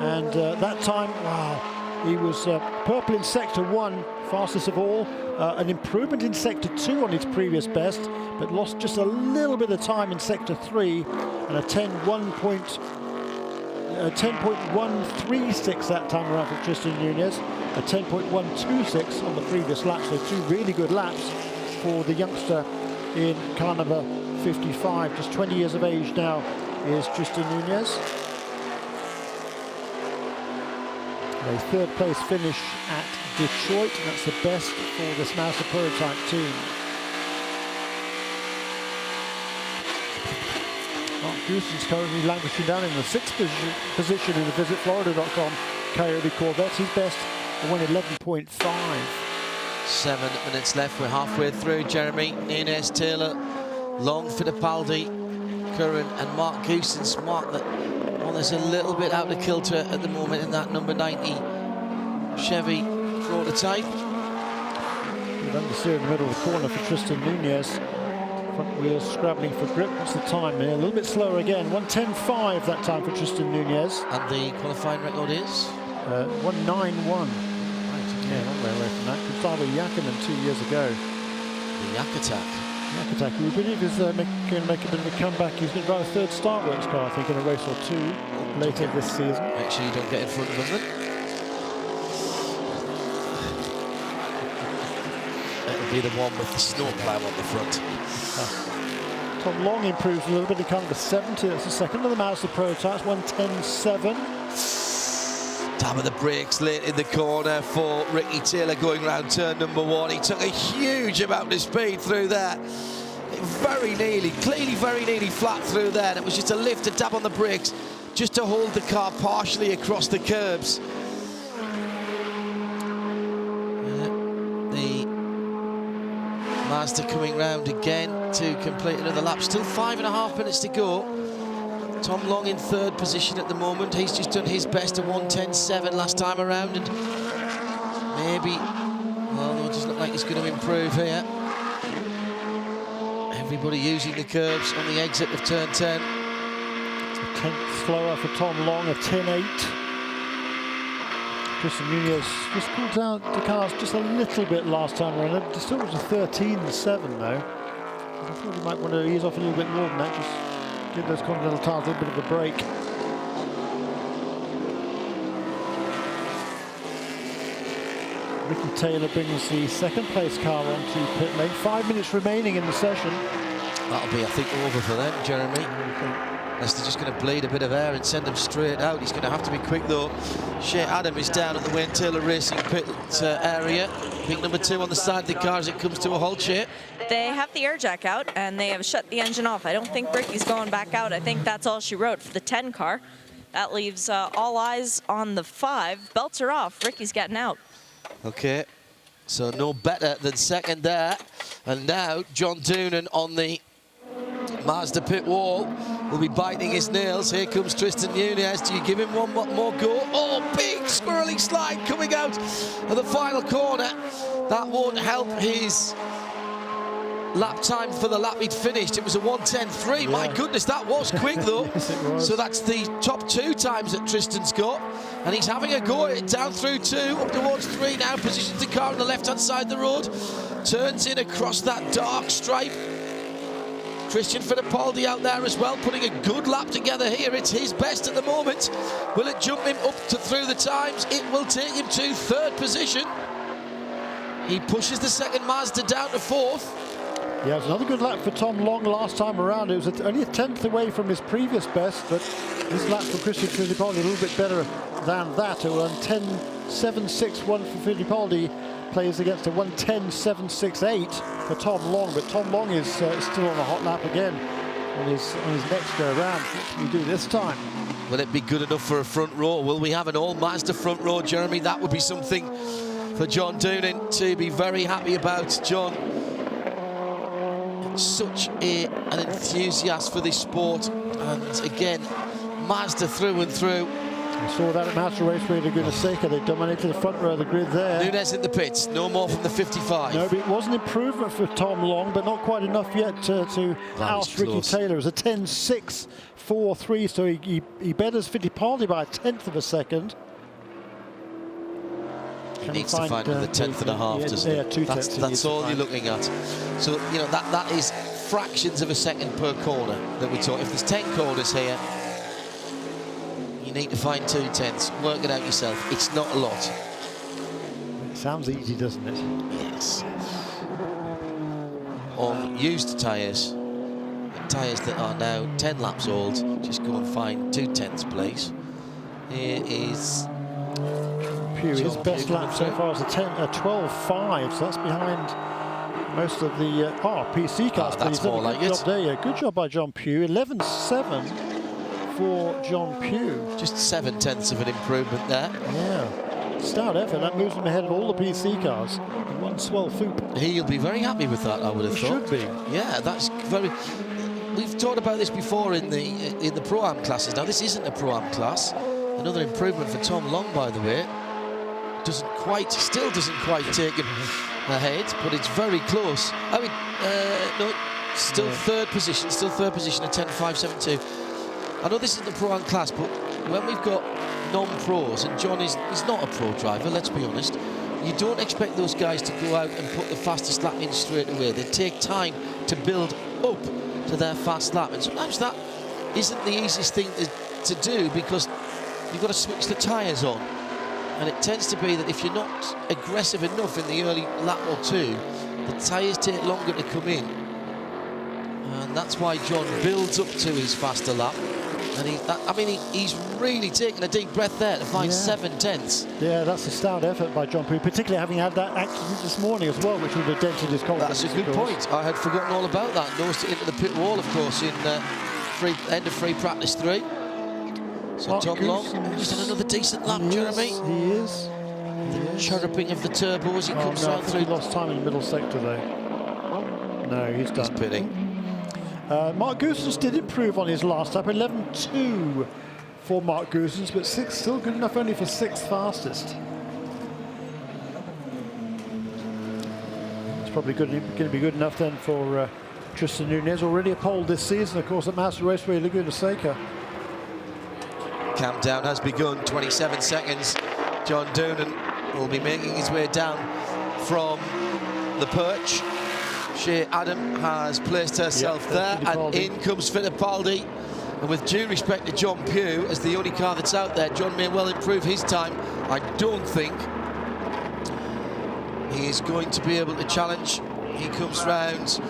And that time, wow, he was purple in sector 1, fastest of all. An improvement in sector 2 on his previous best, but lost just a little bit of time in sector 3, and a 10.136 that time around for Tristan Nunez, a 10.126 on the previous lap, so 2 really good laps for the youngster in car number 55. Just 20 years of age now is Tristan Nunez. A third place finish at Detroit, and that's the best for this Mazda prototype team. Mark Goosden's currently languishing down in the 6th position in the visitflorida.com Coyote Corvette. His best a 1:11.5. 7 minutes left. We're halfway through. Jeremy, Nunez, Taylor, Long, Fittipaldi, Curran and Mark Goosden's. Mark, that there's a little bit out of kilter at the moment in that number 90 Chevy prototype. Good understeer in the middle of the corner for Tristan Nunez. Front wheels scrabbling for grip. What's the time here? A little bit slower again. 1:10.5 that time for Tristan Nunez. And the qualifying record is? 1:9.1. Right, Yeah, not very away from that. Gustavo Jackermann 2 years ago. the Yak Attack. Yak Attack, we believe is going to make a bit of a comeback. He's going to drive a third Startworks car, I think, in a race or 2 later this season. Make sure you don't get in front of them. It'll be the one with the snowplow on the front. Tom Long improves a little bit. He comes to 70. That's the second of the Mazda prototypes. 1:10.7. Dab of the brakes late in the corner for Ricky Taylor going round turn number 1. He took a huge amount of speed through there. Clearly very nearly flat through there. And it was just a lift, a dab on the brakes, just to hold the car partially across the curbs. The Mazda coming round again to complete another lap. Still 5.5 minutes to go. Tom Long in third position at the moment. He's just done his best at 1:10.7 last time around, and maybe, well, it doesn't look like it's going to improve here. Everybody using the curbs on the exit of turn 10. It's a 10th slower for Tom Long, a 10.8. Tristan Nunez just pulled down the cars just a little bit last time around. It still was a 13.7 though. I thought he might want to ease off a little bit more than that. Just give those Continental tires a little bit of a break. Ricky Taylor brings the second place car onto pit lane. 5 minutes remaining in the session. That'll be, I think, over for them, Jeremy. Unless they're just going to bleed a bit of air and send him straight out. He's going to have to be quick, though. Shea Adam is down at the Wayne Taylor Racing pit area. Pink number 2 on the side of the car as it comes to a halt, Shea. They have the air jack out, and they have shut the engine off. I don't think Ricky's going back out. I think that's all she wrote for the 10 car. That leaves all eyes on the 5. Belts are off. Ricky's getting out. Okay, so no better than second there. And now John Doonan on the Mazda pit wall will be biting his nails. Here comes Tristan Nunez. Do you give him one more go? Oh, big squirrely slide coming out of the final corner. That won't help his lap time for the lap he'd finished. It was a 1:10.3. Yeah. My goodness, that was quick though. Yes, it was. So that's the top 2 times that Tristan's got, and he's having a go at it. Down through 2, up towards 3 now. Positions the car on the left-hand side of the road. Turns in across that dark stripe. Christian Fittipaldi out there as well, putting a good lap together here. It's his best at the moment. Will it jump him up to through the times? It will take him to 3rd position. He pushes the second Mazda down to 4th. Yeah, it was another good lap for Tom Long last time around. It was only a 10th away from his previous best, but this lap for Christian Fittipaldi a little bit better than that. It was 10.761 for Fittipaldi, plays against a 1:10.768 for Tom Long, but Tom Long is still on a hot lap again on his next go around. What can we do this time? Will it be good enough for a front row? Will we have an all Mazda front row, Jeremy? That would be something for John Doonan to be very happy about. John, such an enthusiast for this sport, and again, Mazda through and through. We saw that at Mazda Raceway Laguna Seca. They dominated the front row of the grid there. Nunes in the pits, no more from the 55. No, but it was an improvement for Tom Long, but not quite enough yet to oust Ricky Taylor. It was a 10.643, so he betters Fittipaldi by a 1/10 of a second. He needs to find another 1/10 and a half, doesn't he? Yeah, 2/10. That's all you're looking at. So, you know, that is fractions of a second per corner that we talk. If there's 10 corners here, you need to find 2/10. Work it out yourself. It's not a lot. It sounds easy, doesn't it? Yes. On used tyres, tyres that are now 10 laps old, just go and find 2/10, please. Here is Pugh, his best lap so far is a 12.5, so that's behind most of the PC cars. That's more like it. There, yeah. Good job by John Pugh. 11.7 for John Pugh. just 7/10 of an improvement there. Yeah, stout effort. That moves him ahead of all the PC cars. One swell foop. He'll be very happy with that, I would have thought. Should be. Yeah, that's very. We've talked about this before in the Pro-Am classes. Now this isn't a Pro-Am class. Another improvement for Tom Long, by the way. Still doesn't quite take him ahead, but it's very close. I mean, no, still third position, at 10.572. I know this isn't the Pro-Am class, but when we've got non-pros, and John is not a pro driver, let's be honest, you don't expect those guys to go out and put the fastest lap in straight away. They take time to build up to their fast lap, and sometimes that isn't the easiest thing to do, because you've got to switch the tyres on. And it tends to be that if you're not aggressive enough in the early lap or two, the tyres take longer to come in. And that's why John builds up to his faster lap. And he's really taken a deep breath there to find 7/10. Yeah, that's a stout effort by John Pugh, particularly having had that accident this morning as well, which would have dented his confidence. That's a good point. I had forgotten all about that. Nosed it into the pit wall, of course, in end of free practice 3. So Tom Long just had another decent lap, Jeremy. He is. The chirruping of the turbo as he comes down through. He lost time in the middle sector there. No, he's done. He's pitting. Mark Goosens did improve on his last lap, 11.2 for Mark Goosens, but still good enough only for 6th fastest. It's probably going to be good enough then for Tristan Nunes, already a pole this season, of course, at Mazda Raceway Laguna Seca. Countdown has begun, 27 seconds. John Doonan will be making his way down from the perch. Shea Adam has placed herself there, and in comes Fittipaldi. And with due respect to John Pugh, as the only car that's out there, John may well improve his time. I don't think he is going to be able to challenge. He comes round.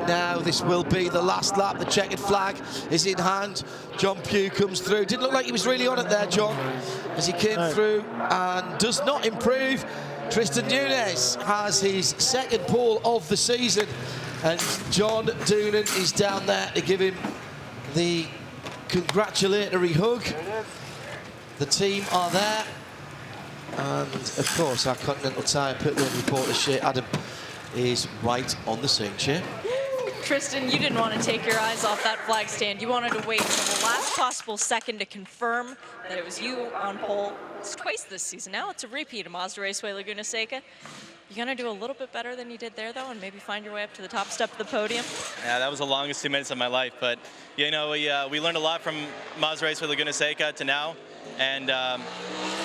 Now this will be the last lap. The checkered flag is in hand. John Pugh comes through. Didn't look like he was really on it there, John, as he came through and does not improve. Tristan Nunes has his 2nd pole of the season, and John Doonan is down there to give him the congratulatory hug. The team are there, and of course our Continental Tire pit lane reporter Shea Adam is right on the scene. Shea? Tristan, you didn't want to take your eyes off that flag stand. You wanted to wait until the last possible second to confirm that it was you on pole. It's twice this season now. It's a repeat of Mazda Raceway Laguna Seca. You're going to do a little bit better than you did there, though, and maybe find your way up to the top step of the podium? Yeah, that was the longest 2 minutes of my life, but, you know, we learned a lot from Mazda Raceway Laguna Seca to now, and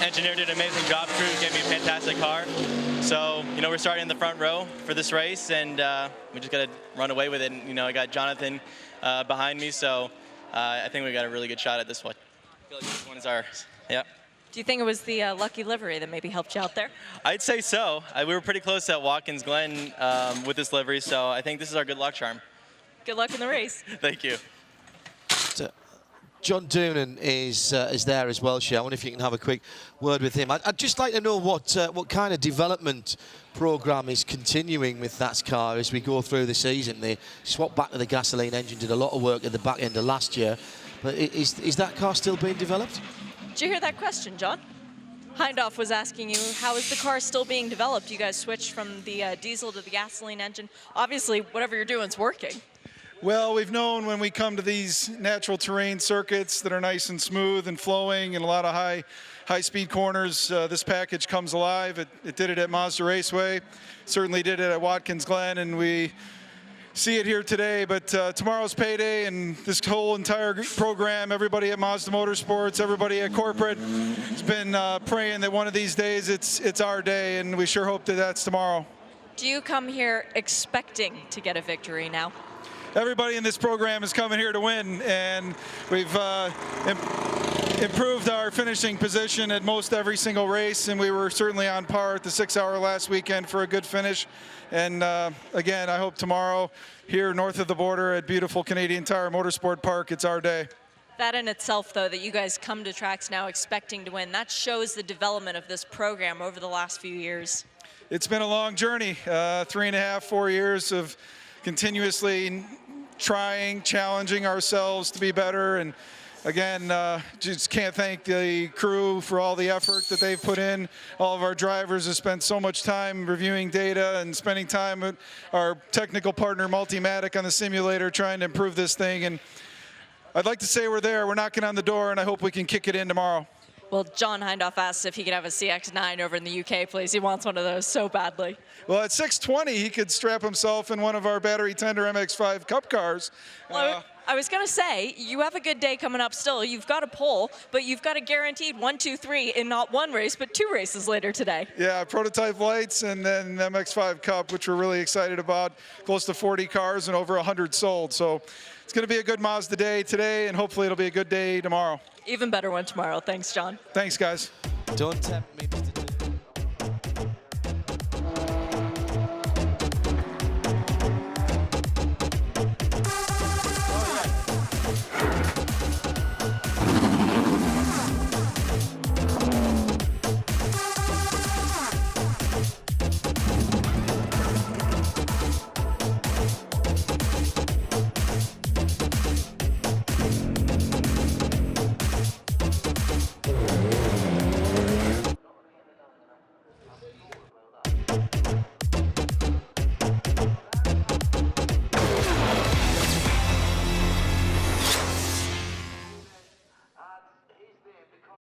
engineer did an amazing job. Crew gave me a fantastic car. So, you know, we're starting in the front row for this race, and we just got to run away with it. And, you know, I got Jonathan behind me, so I think we got a really good shot at this one. I feel like this one is ours. Yeah. Do you think it was the lucky livery that maybe helped you out there? I'd say so. We were pretty close at Watkins Glen with this livery, so I think this is our good luck charm. Good luck in the race. Thank you. John Doonan is there as well, Shea. I wonder if you can have a quick word with him. I'd just like to know what kind of development program is continuing with that car as we go through the season. They swapped back to the gasoline engine, did a lot of work at the back end of last year. But is that car still being developed? Did you hear that question, John? Hindhoff was asking you, how is the car still being developed? You guys switched from the diesel to the gasoline engine. Obviously, whatever you're doing is working. Well, we've known when we come to these natural terrain circuits that are nice and smooth and flowing and a lot of high-speed corners, this package comes alive. It did it at Mazda Raceway, certainly did it at Watkins Glen, and we see it here today. But tomorrow's payday, and this whole entire program, everybody at Mazda Motorsports, everybody at corporate, has been praying that one of these days it's our day, and we sure hope that that's tomorrow. Do you come here expecting to get a victory now? Everybody in this program is coming here to win, and we've improved our finishing position at most every single race, and we were certainly on par at the 6-hour last weekend for a good finish. And again, I hope tomorrow here north of the border at beautiful Canadian Tire Motorsport Park, it's our day. That in itself, though, that you guys come to tracks now expecting to win, that shows the development of this program over the last few years. It's been a long journey, 3.5, 4 years of continuously trying, challenging ourselves to be better. And again, just can't thank the crew for all the effort that they've put in. All of our drivers have spent so much time reviewing data and spending time with our technical partner Multimatic on the simulator trying to improve this thing. And I'd like to say we're there. We're knocking on the door, and I hope we can kick it in tomorrow. Well, John Hindhoff asked if he could have a CX-9 over in the UK, please. He wants one of those so badly. Well, at 620, he could strap himself in one of our battery tender MX-5 Cup cars. Well, I was going to say, you have a good day coming up still. You've got a pole, but you've got a guaranteed 1, 2, 3 in not one race, but 2 races later today. Yeah, prototype lights and then MX-5 Cup, which we're really excited about. Close to 40 cars and over 100 sold. So it's going to be a good Mazda day today, and hopefully it'll be a good day tomorrow. Even better one tomorrow. Thanks, John. Thanks, guys. Don't tempt me, Mr.